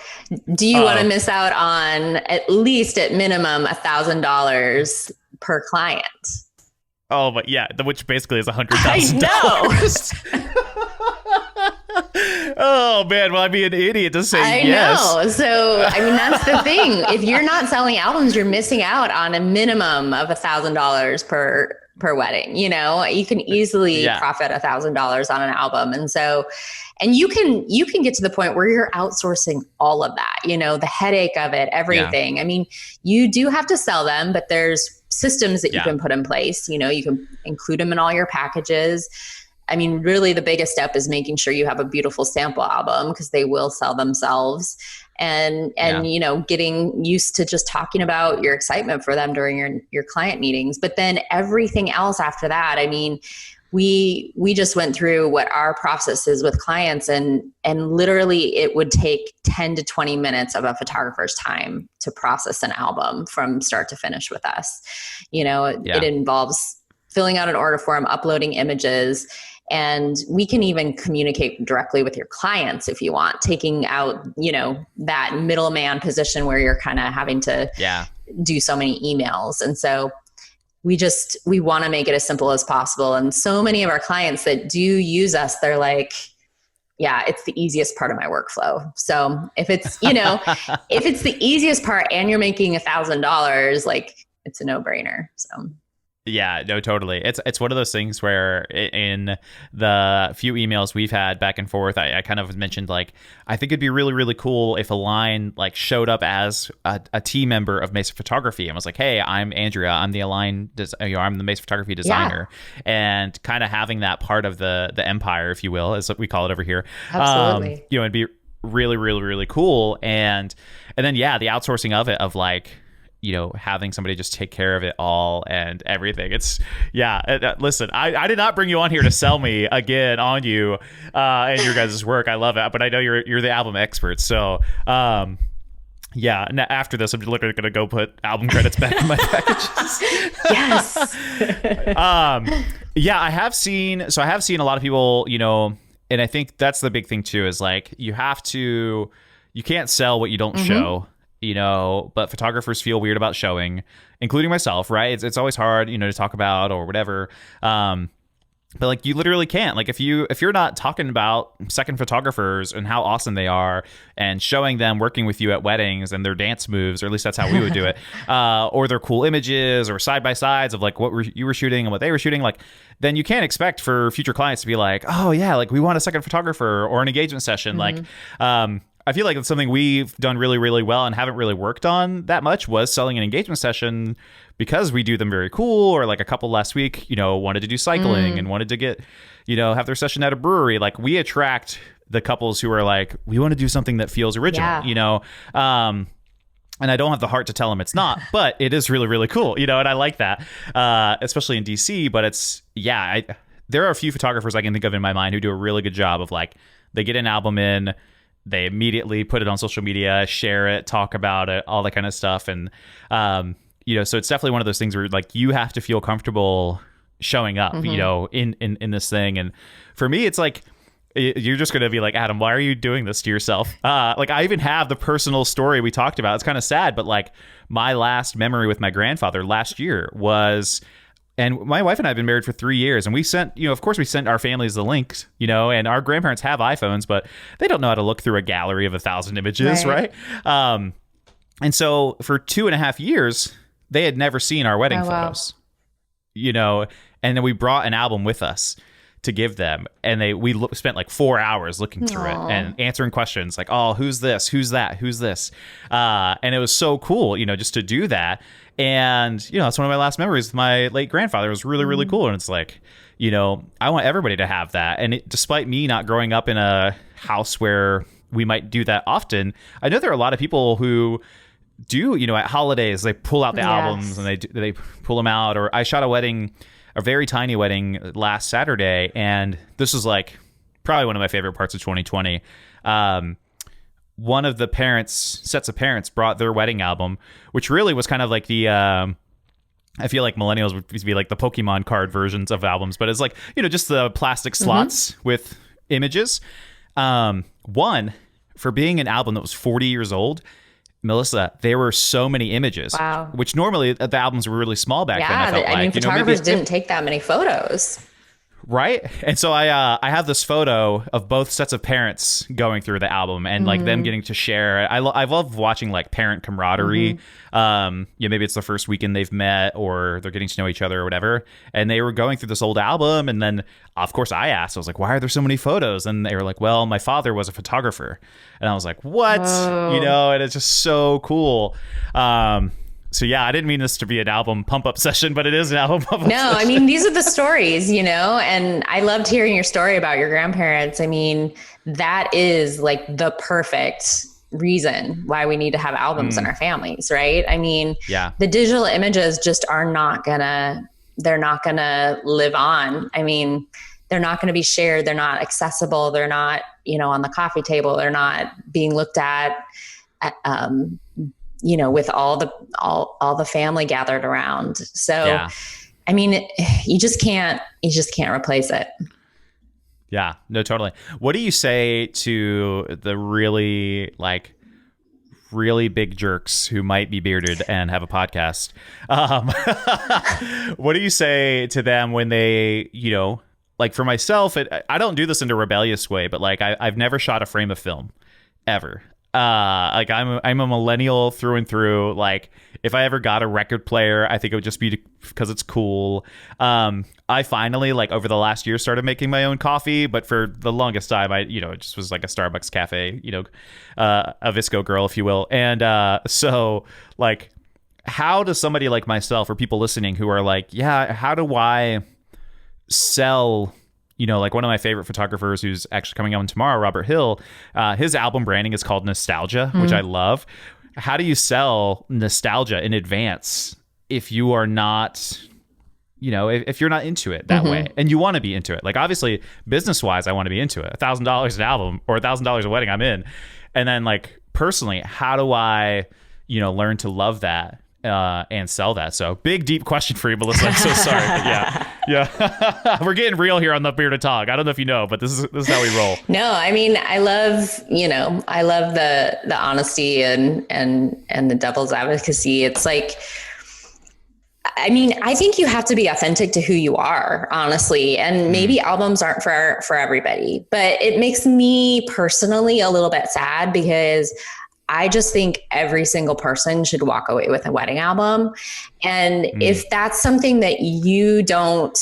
Do you want to miss out on at minimum $1,000 per client? Oh, but yeah, which basically is $100,000. I know. Oh man, well, I'd be an idiot to say yes. I know. So, that's the thing. If you're not selling albums, you're missing out on a minimum of $1,000 per wedding. You can easily profit $1,000 on an album. And so, and you can get to the point where you're outsourcing all of that, the headache of it, everything. Yeah. You do have to sell them, but there's systems that you can put in place. You can include them in all your packages. Really the biggest step is making sure you have a beautiful sample album because they will sell themselves, and getting used to just talking about your excitement for them during your client meetings. But then everything else after that, we just went through what our process is with clients, and literally it would take 10 to 20 minutes of a photographer's time to process an album from start to finish with us. It involves filling out an order form, uploading images. And we can even communicate directly with your clients if you want, taking out, that middleman position where you're kind of having to do so many emails. And so we want to make it as simple as possible. And so many of our clients that do use us, they're like, yeah, it's the easiest part of my workflow. So if it's, if it's the easiest part and you're making $1,000, like it's a no-brainer. So. Yeah, no, totally. It's one of those things where in the few emails we've had back and forth, I kind of mentioned like, I think it'd be really, really cool if Align like showed up as a team member of Mesa Photography and was like, hey, I'm Andrea. I'm the Align, I'm the Mesa Photography designer, and kind of having that part of the empire, if you will, as we call it over here. Absolutely. It'd be really, really, really cool. And then, yeah, the outsourcing of it, of like, having somebody just take care of it all and everything. It's listen, I did not bring you on here to sell me again on you and your guys' work. I love it, but I know you're the album expert. So after this, I'm literally going to go put album credits back in my packages. Yes. I have seen a lot of people, and I think that's the big thing too, is like, you can't sell what you don't show. But photographers feel weird about showing, including myself, right? It's always hard, to talk about or whatever. But like, you literally can't. Like, if you're not talking about second photographers and how awesome they are and showing them working with you at weddings and their dance moves, or at least that's how we would do it, or their cool images or side by sides of like what you were shooting and what they were shooting, like, then you can't expect for future clients to be like, oh yeah, like we want a second photographer or an engagement session. Like, I feel like it's something we've done really, really well and haven't really worked on that much, was selling an engagement session, because we do them very cool. Or like a couple last week, wanted to do cycling and wanted to get, have their session at a brewery. Like, we attract the couples who are like, we want to do something that feels original, and I don't have the heart to tell them it's not, but it is really, really cool, and I like that, especially in DC. But it's, there are a few photographers I can think of in my mind who do a really good job of like, they get an album in, they immediately put it on social media, share it, talk about it, all that kind of stuff. And, so it's definitely one of those things where like, you have to feel comfortable showing up, in this thing. And for me, it's like, you're just going to be like, Adam, why are you doing this to yourself? Like, I even have the personal story we talked about. It's kind of sad, but like, my last memory with my grandfather last year was, and my wife and I have been married for 3 years, and we sent, of course we sent our families the links, and our grandparents have iPhones, but they don't know how to look through a gallery of 1,000 images. Right. And so for 2.5 years, they had never seen our wedding photos, and then we brought an album with us to give them, and we spent like 4 hours looking through it and answering questions like, oh, who's this, who's that, who's this, and it was so cool, just to do that. And that's one of my last memories with my late grandfather. It was really, really cool. And it's like, I want everybody to have that. And despite me not growing up in a house where we might do that often, I know there are a lot of people who do, at holidays, they pull out the albums and they pull them out. Or I shot a very tiny wedding last Saturday, and this was like probably one of my favorite parts of 2020. One of the sets of parents brought their wedding album, which really was kind of like the, I feel like millennials would be like the Pokemon card versions of albums, but it's like, just the plastic slots with images. One, for being an album that was 40 years old, Melissa, there were so many images, which normally the albums were really small back then. I felt like, photographers didn't take that many photos. Right. And so I have this photo of both sets of parents going through the album and like them getting to share. I love watching like parent camaraderie. Maybe it's the first weekend they've met or they're getting to know each other or whatever. And they were going through this old album. And then, of course, I was like, why are there so many photos? And they were like, well, my father was a photographer. And I was like, what? And it's just so cool. So yeah, I didn't mean this to be an album pump up session, but it is an album pump up session. I mean, these are the stories, and I loved hearing your story about your grandparents. I mean, that is like the perfect reason why we need to have albums in our families, right? I mean, the digital images just they're not gonna live on. I mean, they're not going to be shared. They're not accessible. They're not, on the coffee table. They're not being looked at with all the family gathered around. So I mean, you just can't replace it. Yeah, no, totally. What do you say to the really big jerks who might be bearded and have a podcast? What do you say to them when they, like for myself, I don't do this in a rebellious way, but like I've never shot a frame of film ever. Like I'm a millennial through and through. Like if I ever got a record player, I think it would just be because it's cool. I finally, like over the last year, started making my own coffee, but for the longest time, it just was like a Starbucks cafe, a Visco girl, if you will. And so like, how does somebody like myself or people listening who are like, yeah, how do I sell? Like one of my favorite photographers who's actually coming on tomorrow, Robert Hill, his album branding is called Nostalgia, which I love. How do you sell nostalgia in advance if you are not, if you're not into it that way and you want to be into it? Like obviously business wise, I want to be into it. $1,000 an album or $1,000 a wedding, I'm in. And then like personally, how do I, learn to love that? And sell that. So big, deep question for you, Melissa. I'm so sorry. But yeah. We're getting real here on the Bearded Talk. I don't know if you know, but this is how we roll. No, I mean, I love the honesty and the devil's advocacy. It's like, I mean, I think you have to be authentic to who you are, honestly. And maybe albums aren't for everybody, but it makes me personally a little bit sad because I just think every single person should walk away with a wedding album. And if that's something that you don't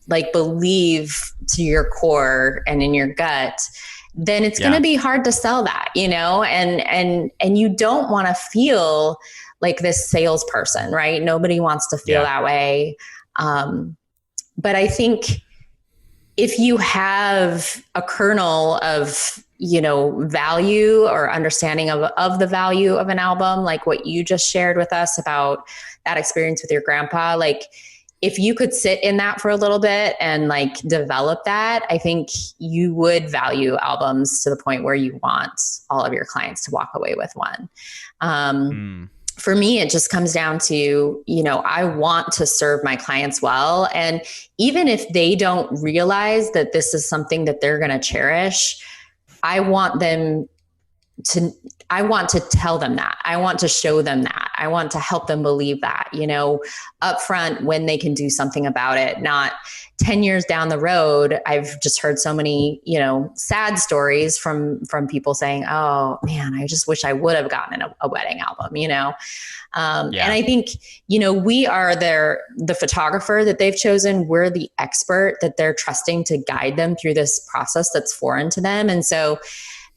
like believe to your core and in your gut, then it's going to be hard to sell that, and you don't want to feel like this salesperson, right? Nobody wants to feel that way. But I think if you have a kernel of value or understanding of the value of an album, like what you just shared with us about that experience with your grandpa, like if you could sit in that for a little bit and like develop that, I think you would value albums to the point where you want all of your clients to walk away with one. For me, it just comes down to, I want to serve my clients well. And even if they don't realize that this is something that they're going to cherish, I want to tell them that. I want to show them that. I want to help them believe that, upfront when they can do something about it, not 10 years down the road. I've just heard so many, sad stories from people saying, oh man, I just wish I would have gotten a wedding album, And I think, we are the photographer that they've chosen. We're the expert that they're trusting to guide them through this process that's foreign to them. And so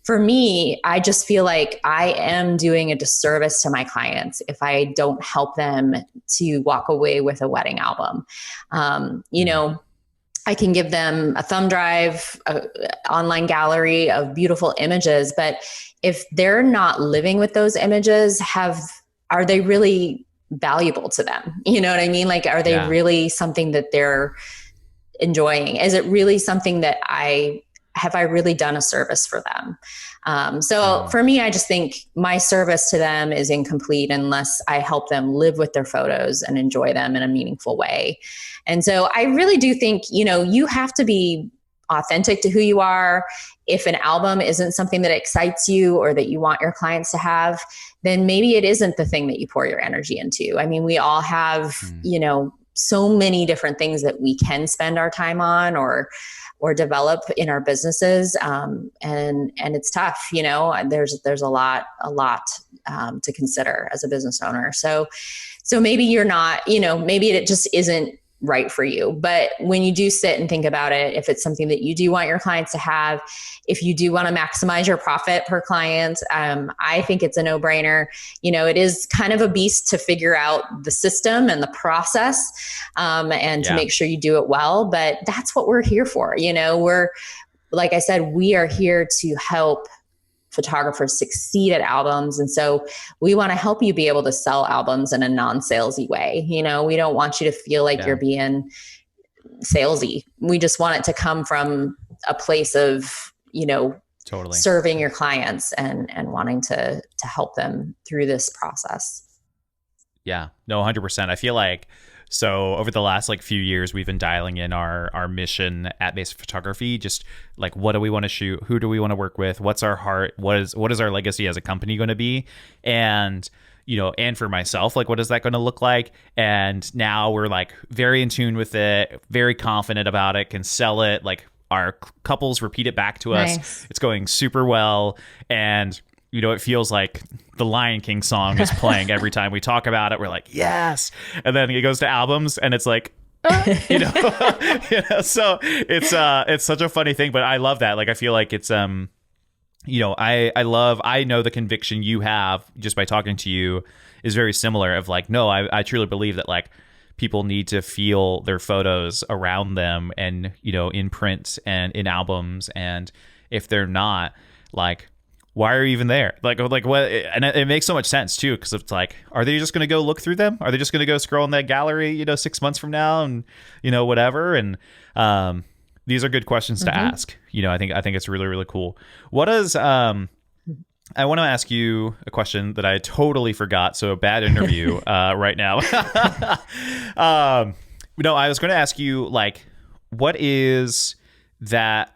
for me, I just feel like I am doing a disservice to my clients if I don't help them to walk away with a wedding album. I can give them a thumb drive, an online gallery of beautiful images, but if they're not living with those images, are they really valuable to them? You know what I mean? Like, are they really something that they're enjoying? Is it really something that have I really done a service for them? So for me, I just think my service to them is incomplete unless I help them live with their photos and enjoy them in a meaningful way. And so I really do think, you have to be authentic to who you are. If an album isn't something that excites you or that you want your clients to have, then maybe it isn't the thing that you pour your energy into. I mean, we all have, so many different things that we can spend our time on or develop in our businesses. And it's tough, there's a lot to consider as a business owner. So maybe you're not, maybe it just isn't right for you. But when you do sit and think about it, if it's something that you do want your clients to have, if you do want to maximize your profit per client, I think it's a no-brainer. It is kind of a beast to figure out the system and the process, and to make sure you do it well. But that's what we're here for. We're, like I said, we are here to help photographers succeed at albums. And so we want to help you be able to sell albums in a non-salesy way. We don't want you to feel like you're being salesy. We just want it to come from a place of, totally serving your clients and wanting to help them through this process. Yeah, no, 100%. I feel like So over the last like few years, we've been dialing in our mission at Basic Photography. Just like, what do we want to shoot? Who do we want to work with? What's our heart? What is our legacy as a company going to be? And and for myself, like, what is that going to look like? And now we're like very in tune with it, very confident about it, can sell it. Like our couples repeat it back to us. Nice. It's going super well. And, it feels like the Lion King song is playing every time we talk about it. We're like, yes. And then it goes to albums and it's like, so it's such a funny thing, but I love that. Like, I feel like it's, I know the conviction you have just by talking to you is very similar of like, no, I truly believe that like people need to feel their photos around them and, in print and in albums. And if they're not, like, why are you even there? Like what? And it makes so much sense too, because it's like, are they just going to go look through them? Are they just going to go scroll in that gallery, 6 months from now and, whatever. And, these are good questions to ask. I think it's really, really cool. What does, I want to ask you a question that I totally forgot. So a bad interview, right now. No, I was going to ask you, like, what is that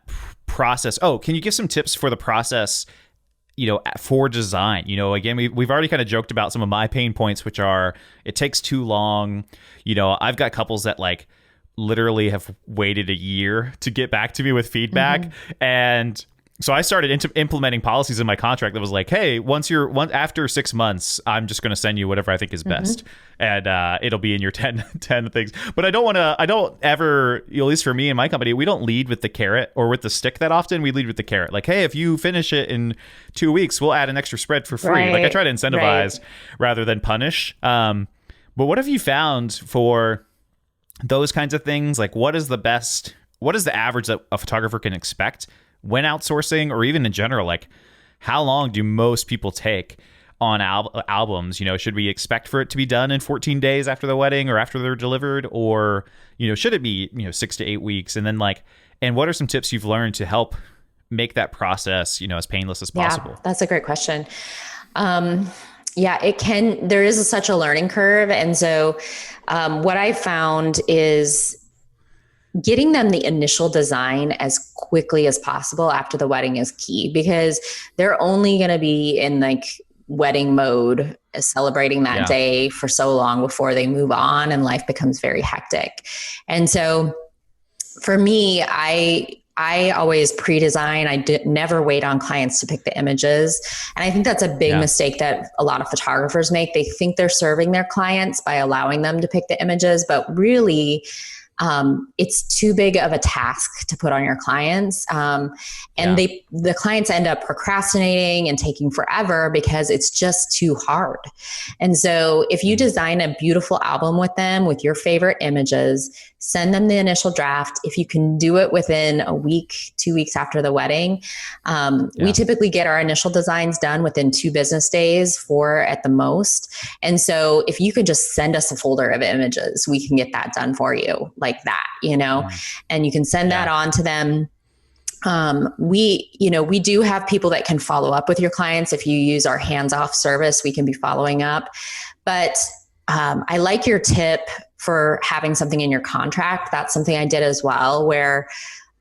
process? Oh, can you give some tips for the process, for design? Again, we've already kind of joked about some of my pain points, which are, it takes too long. I've got couples that like literally have waited a year to get back to me with feedback. And so I started implementing policies in my contract that was like, hey, after 6 months, I'm just going to send you whatever I think is best. And it'll be in your 10 things. But I don't ever, at least for me and my company, we don't lead with the carrot or with the stick that often. We lead with the carrot. Like, hey, if you finish it in 2 weeks, we'll add an extra spread for free. Right. Like, I try to incentivize rather than punish. But what have you found for those kinds of things? Like, what is the average that a photographer can expect when outsourcing, or even in general? Like, how long do most people take on albums? Should we expect for it to be done in 14 days after the wedding or after they're delivered? Or, should it be, 6 to 8 weeks? And then and what are some tips you've learned to help make that process, as painless as possible? Yeah, that's a great question. There is such a learning curve. And so what I found is getting them the initial design as quickly as possible after the wedding is key, because they're only going to be in like wedding mode, celebrating that day for so long before they move on and life becomes very hectic. And so for me, I always pre-design. I never wait on clients to pick the images. And I think that's a big mistake that a lot of photographers make. They think they're serving their clients by allowing them to pick the images, but really, it's too big of a task to put on your clients. The clients end up procrastinating and taking forever because it's just too hard. And so if you design a beautiful album with them, with your favorite images, send them the initial draft. If you can do it within a week, 2 weeks after the wedding, we typically get our initial designs done within 2 business days, 4 at the most. And so if you could just send us a folder of images, we can get that done for you like that, and you can send that on to them. We do have people that can follow up with your clients. If you use our hands-off service, we can be following up. But I like your tip for having something in your contract. That's something I did as well, where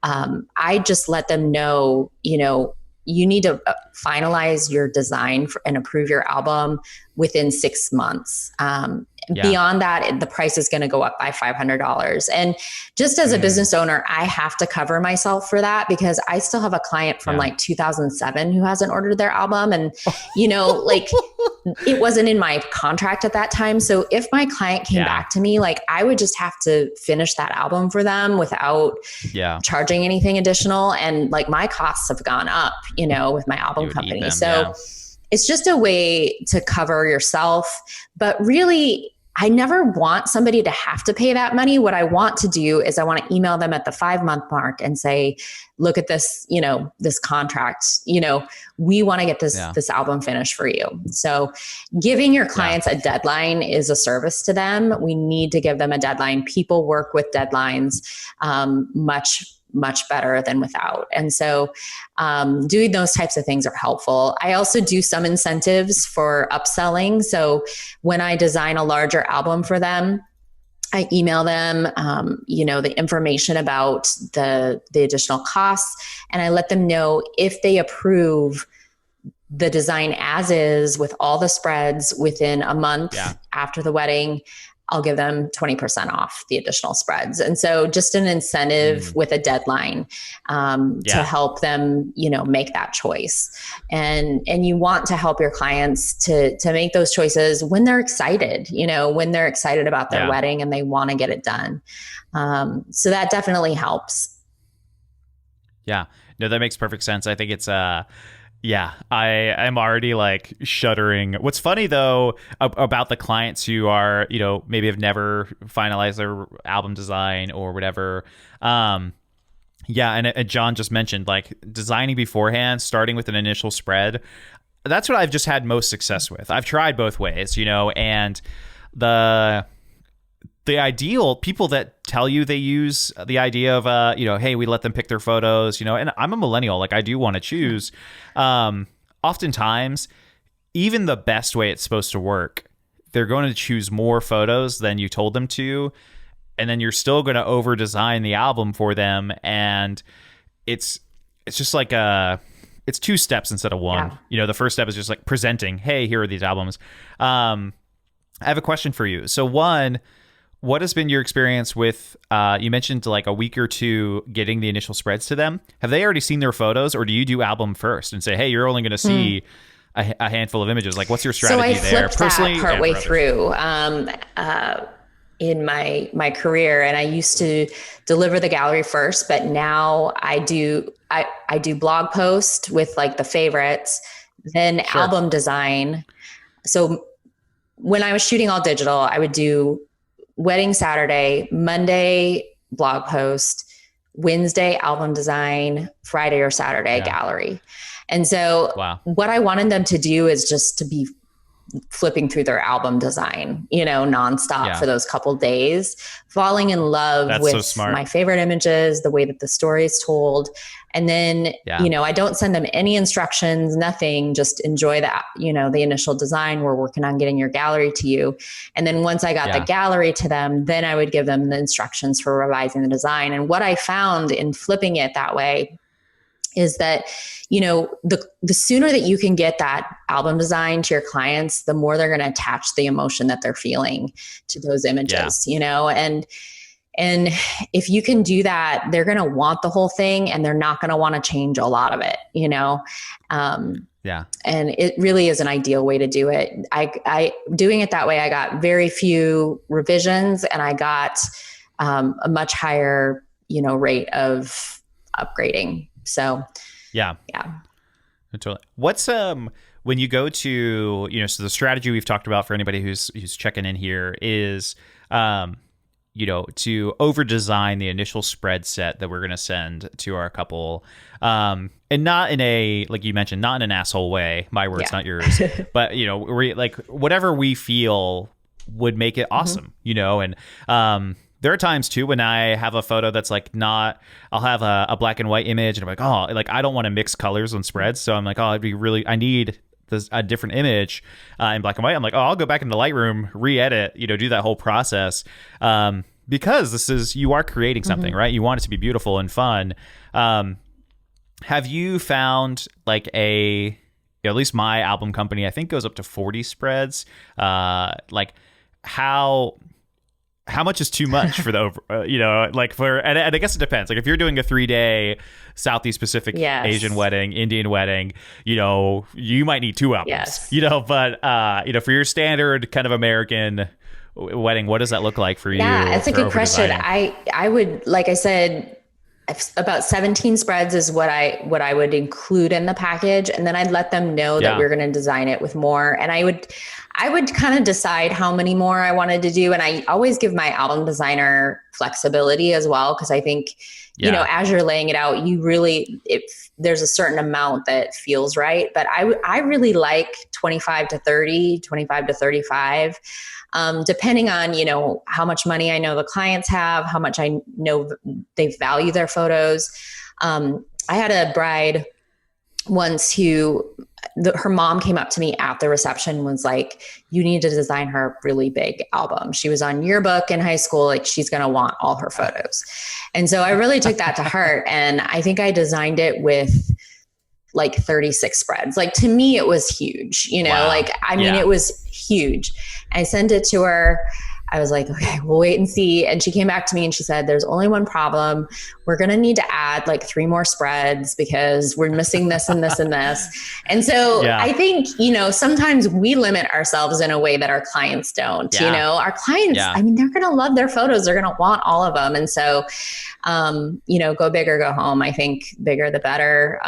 I just let them know, you need to finalize your design and approve your album within 6 months. Beyond that, the price is going to go up by $500. And just as a business owner, I have to cover myself for that, because I still have a client from like 2007 who hasn't ordered their album. And, it wasn't in my contract at that time. So if my client came back to me, like, I would just have to finish that album for them without charging anything additional. And like, my costs have gone up, with my album company. It's just a way to cover yourself. But really, I never want somebody to have to pay that money. What I want to do is I want to email them at the 5-month mark and say, look at this, this contract, we want to get this album finished for you. So giving your clients a deadline is a service to them. We need to give them a deadline. People work with deadlines much better than without. And so doing those types of things are helpful. I also do some incentives for upselling. So when I design a larger album for them, I email them, the information about the additional costs, and I let them know if they approve the design as is with all the spreads within a month Yeah. after the wedding, I'll give them 20% off the additional spreads. And so just an incentive Mm. with a deadline to Yeah. help them, make that choice. And you want to help your clients to make those choices when they're excited, when they're excited about their Yeah. wedding and they want to get it done. So that definitely helps. Yeah. No, that makes perfect sense. I think it's yeah, I'm already like shuddering. What's funny though about the clients who are, maybe have never finalized their album design or whatever. Yeah, and John just mentioned like designing beforehand, starting with an initial spread. That's what I've just had most success with. I've tried both ways, and the ideal people that tell you they use the idea of hey, we let them pick their photos, and I'm a millennial, like I do want to choose. Oftentimes even the best way it's supposed to work, they're going to choose more photos than you told them to, and then you're still going to over design the album for them, and it's just like it's two steps instead of one. Yeah. The first step is just like presenting, hey, here are these albums. I have a question for you. So one, what has been your experience with, you mentioned like a week or two getting the initial spreads to them. Have they already seen their photos, or do you do album first and say, hey, you're only going to see a handful of images? Like, what's your strategy so I there? flipped Personally, that partway and through in my career, and I used to deliver the gallery first, but now I do blog post with like the favorites, then Sure. album design. So when I was shooting all digital, I would do wedding Saturday, Monday blog post, Wednesday album design, Friday or Saturday gallery. And so Wow. what I wanted them to do is just to be flipping through their album design, nonstop for those couple days, falling in love That's with so smart. my favorite images, the way that the story is told. And then, I don't send them any instructions, nothing, just enjoy that, the initial design. We're working on getting your gallery to you. And then once I got the gallery to them, then I would give them the instructions for revising the design. And what I found in flipping it that way is that, the sooner that you can get that album design to your clients, the more they're going to attach the emotion that they're feeling to those images, and if you can do that, they're going to want the whole thing and they're not going to want to change a lot of it, and it really is an ideal way to do it. I doing it that way, I got very few revisions and I got a much higher, rate of upgrading. So, yeah. Totally. What's when you go to, so the strategy we've talked about for anybody who's checking in here is to over design the initial spread set that we're going to send to our couple, and not in a, like you mentioned, not in an asshole way, my words, not yours, but we like whatever we feel would make it awesome, and there are times too when I have a photo that's like not, I'll have a black and white image and I'm like, oh, like I don't want to mix colors on spreads. So I'm like, oh, I need a different image in black and white. I'm like, oh, I'll go back into Lightroom, re-edit, do that whole process. Because you are creating something, right? You want it to be beautiful and fun. Have you found like at least my album company, I think goes up to 40 spreads. Like how much is too much for the, and I guess it depends. Like if you're doing a 3-day Southeast Pacific Asian wedding, Indian wedding, you might need 2 albums, but, for your standard kind of American wedding, what does that look like for you? Yeah, that's a good question. I would, like I said, about 17 spreads is what I would include in the package. And then I'd let them know that we're going to design it with more. And I would kind of decide how many more I wanted to do. And I always give my album designer flexibility as well. Cause I think, as you're laying it out, there's a certain amount that feels right. But I really like 25 to 30, 25 to 35. Depending on, how much money I know the clients have, how much I know they value their photos. I had a bride once who her mom came up to me at the reception, was like, you need to design her a really big album. She was on yearbook in high school. Like, she's going to want all her photos. And so I really took that to heart. And I think I designed it with like 36 spreads. Like, to me, it was huge, you know, Wow. like, I mean, it was huge. I sent it to her. I was like, okay, we'll wait and see. And she came back to me and she said, there's only one problem. We're going to need to add like 3 more spreads because we're missing this and this and this. And so I think, you know, sometimes we limit ourselves in a way that our clients don't, you know, our clients, I mean, they're going to love their photos. They're going to want all of them. And so, you know, go big or go home. I think bigger, the better.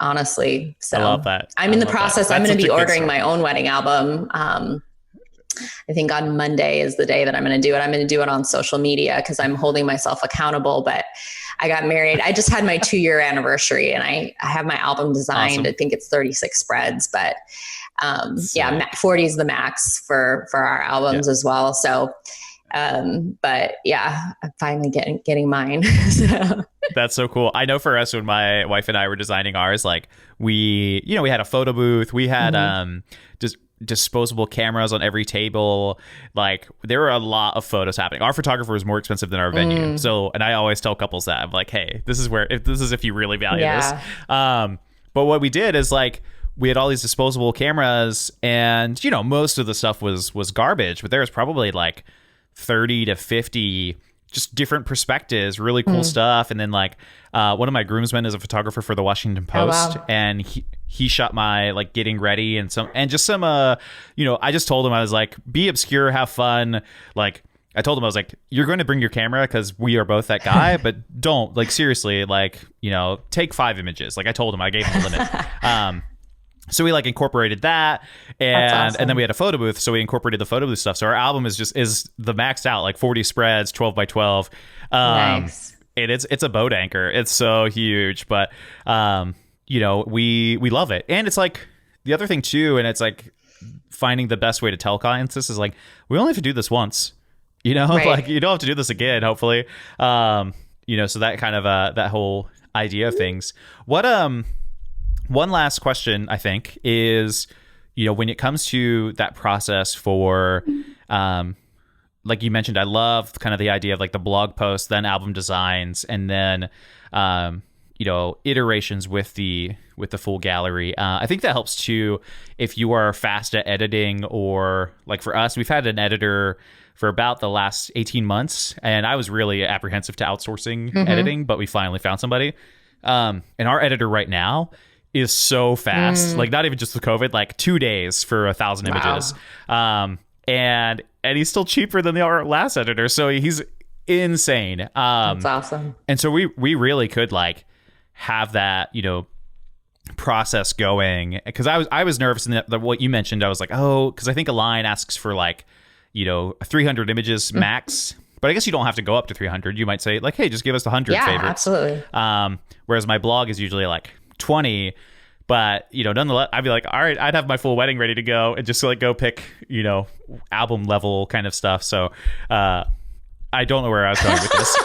Honestly. So I love that. I'm in the process. I'm going to be ordering my own wedding album. I think on Monday is the day that I'm going to do it. I'm going to do it on social media because I'm holding myself accountable. But I got married. I just had my 2-year anniversary and I have my album designed. Awesome. I think it's 36 spreads, but 40 is the max for our albums as well. So, but yeah, I'm finally getting mine. So. That's so cool. I know for us, when my wife and I were designing ours, like we had a photo booth, we had, just disposable cameras on every table. Like, there were a lot of photos happening. Our photographer was more expensive than our venue. So, and I always tell couples that, I'm like, hey, this is if you really value this. But what we did is, like, we had all these disposable cameras and, you know, most of the stuff was garbage, but there was probably like 30 to 50 just different perspectives, really cool stuff. And then, like, one of my groomsmen is a photographer for the Washington Post, and he shot my, like, getting ready and some, you know, I just told him, I was like, be obscure, have fun. Like, I told him, I was like, you're going to bring your camera because we are both that guy, but don't, like, seriously, like, you know, take 5 images. Like, I told him, I gave him a limit. So we, like, incorporated that, and then we had a photo booth, so we incorporated the photo booth stuff. So our album is the maxed out, like, 40 spreads, 12 by 12. Nice. And it's a boat anchor. It's so huge, but you know, we love it. And it's like, the other thing too, and it's like finding the best way to tell clients this is, like, we only have to do this once, you know, like, you don't have to do this again, hopefully. You know, so that kind of that whole idea of things. What one last question, I think, is, you know, when it comes to that process for, like you mentioned, I love kind of the idea of, like, the blog post, then album designs, and then, you know, iterations with the full gallery. I think that helps too if you are fast at editing, or, like, for us, we've had an editor for about the last 18 months, and I was really apprehensive to outsourcing editing, but we finally found somebody. And our editor right now is so fast, like, not even just with COVID, like 2 days for 1,000 images. And he's still cheaper than our last editor. So he's insane. That's awesome. And so we really could, like, have that, you know, process going. Cause I was nervous in that what you mentioned, I was like, oh, cause I think a line asks for, like, you know, 300 images max. But I guess you don't have to go up to 300. You might say, like, hey, just give us the 100 favorites. Absolutely. Whereas my blog is usually like 20, but, you know, nonetheless, I'd be like, all right, I'd have my full wedding ready to go and just, like, go pick, you know, album level kind of stuff. So I don't know where I was going with this.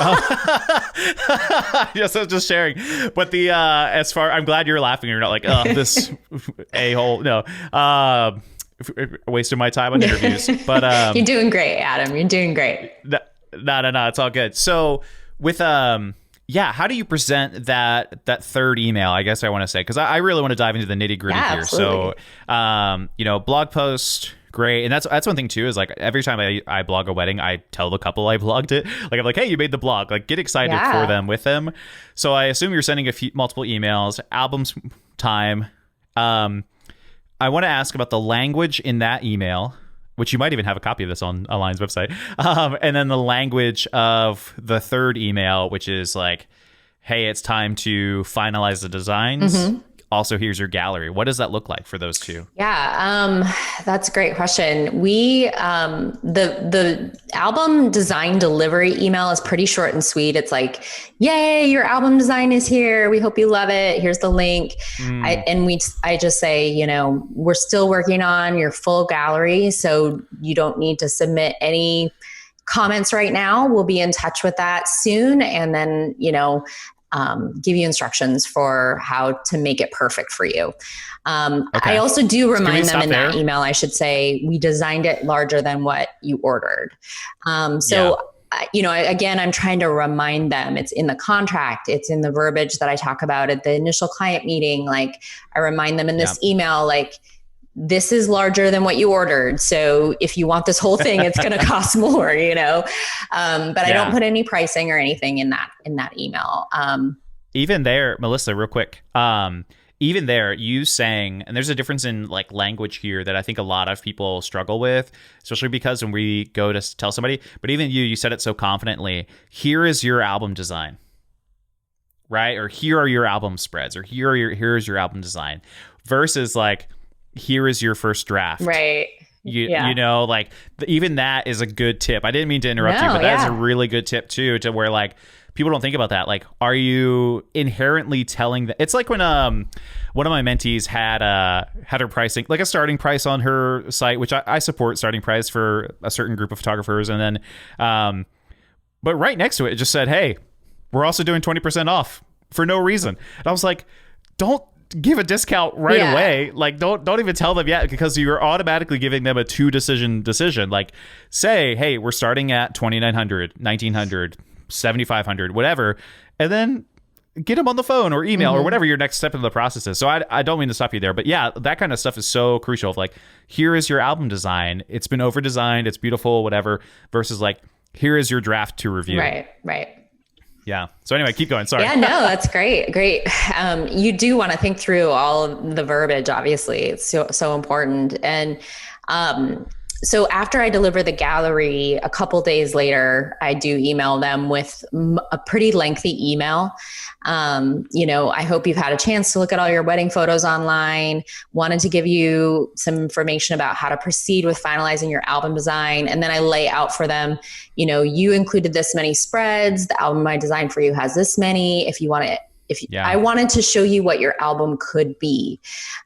Yes, I was just sharing. But I'm glad you're laughing. You're not like, oh, this a-hole. No, wasting my time on interviews. But you're doing great, Adam. You're doing great. No, it's all good. So with how do you present that third email? I guess I want to say, because I really want to dive into the nitty gritty here. Absolutely. So, you know, blog post, great, and that's one thing too. Is, like, every time I blog a wedding, I tell the couple I blogged it. Like, I'm like, hey, you made the blog. Like, get excited for them with them. So I assume you're sending multiple emails. Albums time. I want to ask about the language in that email, which you might even have a copy of this on Align's website. And then the language of the third email, which is like, hey, it's time to finalize the designs. Also, here's your gallery. What does that look like for those two? Yeah, that's a great question. We, the album design delivery email is pretty short and sweet. It's like, yay, your album design is here. We hope you love it. Here's the link. I just say, you know, we're still working on your full gallery, so you don't need to submit any comments right now. We'll be in touch with that soon. And then, you know, give you instructions for how to make it perfect for you. Okay. I also do remind them in there? that email, I should say, we designed it larger than what you ordered. Again, I'm trying to remind them it's in the contract, it's in the verbiage that I talk about at the initial client meeting. Like, I remind them in this email, like, this is larger than what you ordered. So if you want this whole thing, it's going to cost more, but I don't put any pricing or anything in that email. Even there, Melissa, real quick, even there, you saying, and there's a difference in like language here that I think a lot of people struggle with, especially because when we go to tell somebody, but even you said it so confidently, here is your album design, right? Or here are your album spreads, or here's your album design, versus like, here is your first draft. Right. Like even that is a good tip. I didn't mean to interrupt you, but that is a really good tip too, to where like people don't think about that. Like, are you inherently telling that? It's like when one of my mentees had her pricing, like a starting price on her site, which I support starting price for a certain group of photographers. And then, but right next to it, it just said, hey, we're also doing 20% off for no reason. And I was like, don't give a discount right away. Like, don't even tell them yet, because you're automatically giving them a decision. Like, say, hey, we're starting at 2,900, 1,900, 7,500, whatever, and then get them on the phone or email or whatever your next step in the process is. So I don't mean to stop you there, but yeah, that kind of stuff is so crucial. Like, here is your album design. It's been over designed. It's beautiful, whatever, versus like, here is your draft to review. Right. Yeah. So anyway, keep going. Sorry. Yeah, no, that's great. You do want to think through all of the verbiage. Obviously, it's so important. And so after I deliver the gallery, a couple days later, I do email them with a pretty lengthy email. I hope you've had a chance to look at all your wedding photos online. Wanted to give you some information about how to proceed with finalizing your album design. And then I lay out for them, you included this many spreads. The album I designed for you has this many. If you want it, I wanted to show you what your album could be.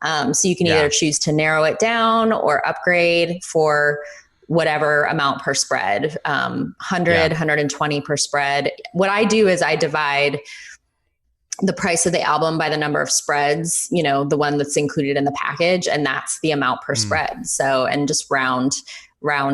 So you can either choose to narrow it down or upgrade for whatever amount per spread, 100, 120 per spread. What I do is I divide the price of the album by the number of spreads, the one that's included in the package, and that's the amount per spread. So, and just round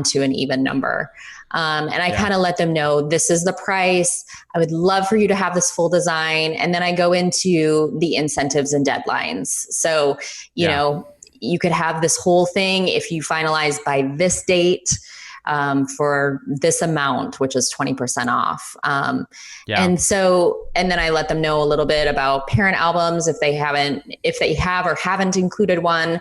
to an even number. And I kind of let them know, this is the price. I would love for you to have this full design. And then I go into the incentives and deadlines. So, you could have this whole thing if you finalize by this date, for this amount, which is 20% off. And then I let them know a little bit about parent albums if they have or haven't included one.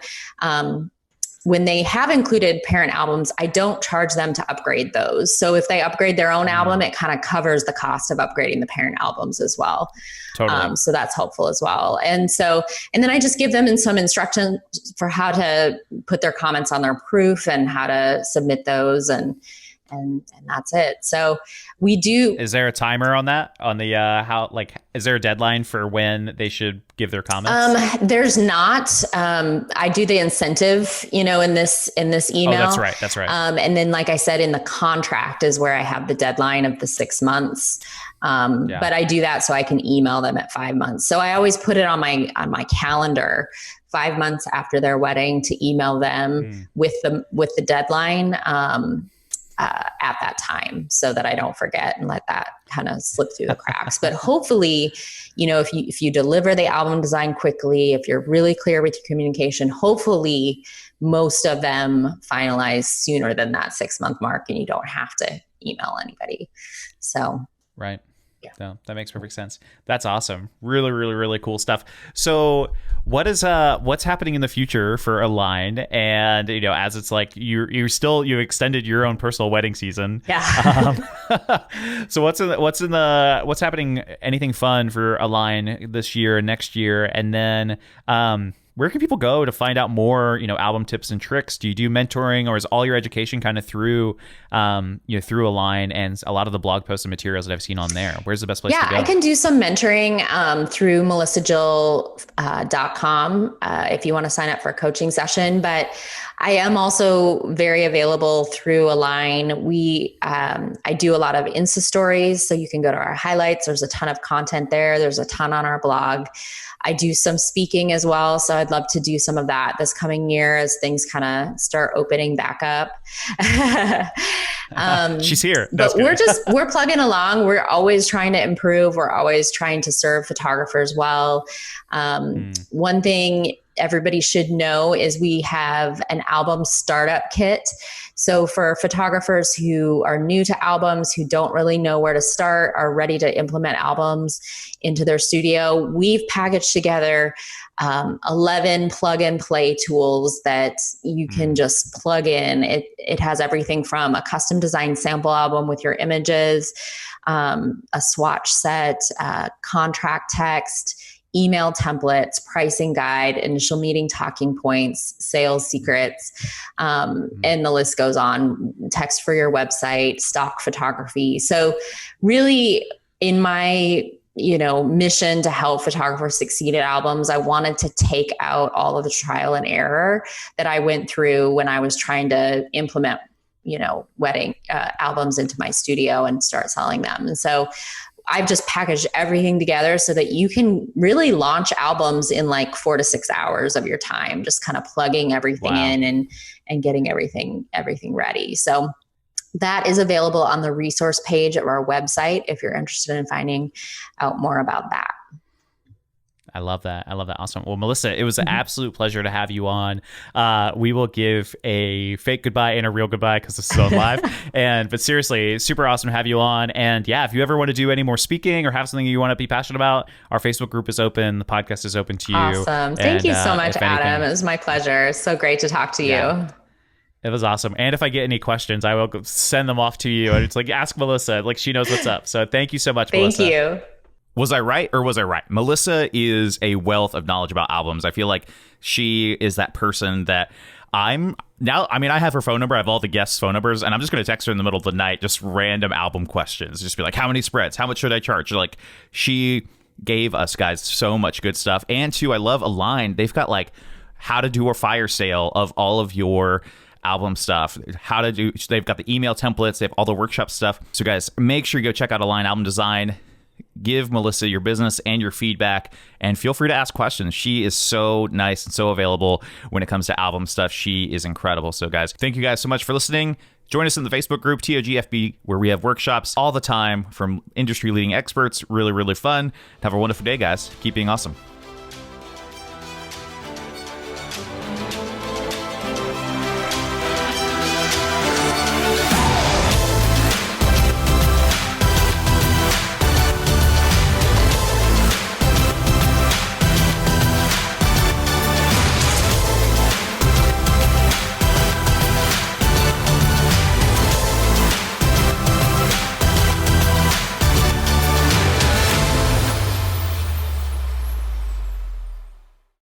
When they have included parent albums, I don't charge them to upgrade those. So if they upgrade their own album, it kind of covers the cost of upgrading the parent albums as well. Totally. So that's helpful as well. And then I just give them some instructions for how to put their comments on their proof and how to submit those, and that's it. So we do. Is there a timer on that? On the is there a deadline for when they should give their comments? There's not. I do the incentive, in this email. Oh, that's right. And then, like I said, in the contract is where I have the deadline of the 6 months. But I do that so I can email them at 5 months. So I always put it on my calendar, 5 months after their wedding, to email them with the deadline. At that time, so that I don't forget and let that kind of slip through the cracks. But hopefully, if you deliver the album design quickly, if you're really clear with your communication, hopefully most of them finalize sooner than that 6 month mark, and you don't have to email anybody. So, right. Yeah. No, that makes perfect sense. That's awesome. Really, really, really cool stuff. So what's happening in the future for Align? And, as it's like, you extended your own personal wedding season. Yeah. So what's happening? Anything fun for Align this year and next year? And then, where can people go to find out more, album tips and tricks? Do you do mentoring, or is all your education kind of through, through Align and a lot of the blog posts and materials that I've seen on there? Where's the best place to go? Yeah, I can do some mentoring through melissajill.com if you want to sign up for a coaching session. But I am also very available through Align. I do a lot of Insta stories, so you can go to our highlights. There's a ton of content there. There's a ton on our blog. I do some speaking as well, so I'd love to do some of that this coming year as things kind of start opening back up. She's here. But we're plugging along. We're always trying to improve. We're always trying to serve photographers well. One thing everybody should know is we have an album startup kit. So for photographers who are new to albums, who don't really know where to start, are ready to implement albums into their studio, we've packaged together 11 plug and play tools that you can just plug in. It has everything from a custom designed sample album with your images, a swatch set, contract text, email templates, pricing guide, initial meeting talking points, sales secrets, and the list goes on. Text for your website, stock photography. So really in my mission to help photographers succeed at albums, I wanted to take out all of the trial and error that I went through when I was trying to implement, wedding albums into my studio and start selling them. And so I've just packaged everything together so that you can really launch albums in like 4 to 6 hours of your time, just kind of plugging everything in and getting everything ready. So that is available on the resource page of our website if you're interested in finding out more about that. I love that. Awesome. Well, Melissa, it was an absolute pleasure to have you on. We will give a fake goodbye and a real goodbye because this is on live. But seriously, super awesome to have you on. And yeah, if you ever want to do any more speaking or have something you want to be passionate about, our Facebook group is open. The podcast is open to you. Awesome. Thank you so much, Adam. It was my pleasure. It's so great to talk to you. It was awesome. And if I get any questions, I will send them off to you. And it's like, ask Melissa. Like, she knows what's up. So thank you so much, Melissa. Thank you. Was I right or was I right? Melissa is a wealth of knowledge about albums. I feel like she is that person that I have her phone number. I have all the guests' phone numbers, and I'm just going to text her in the middle of the night, just random album questions. Just be like, how many spreads? How much should I charge? Like, she gave us guys so much good stuff. And too, I love Align. They've got like how to do a fire sale of all of your album stuff, they've got the email templates, they have all the workshop stuff. So guys, make sure you go check out Align Album Design. Give Melissa your business and your feedback, and feel free to ask questions. She is so nice and so available when it comes to album stuff. She is incredible. So guys, thank you guys so much for listening. Join us in the Facebook group, TOGFB, where we have workshops all the time from industry leading experts. Really, really fun. Have a wonderful day, guys. Keep being awesome.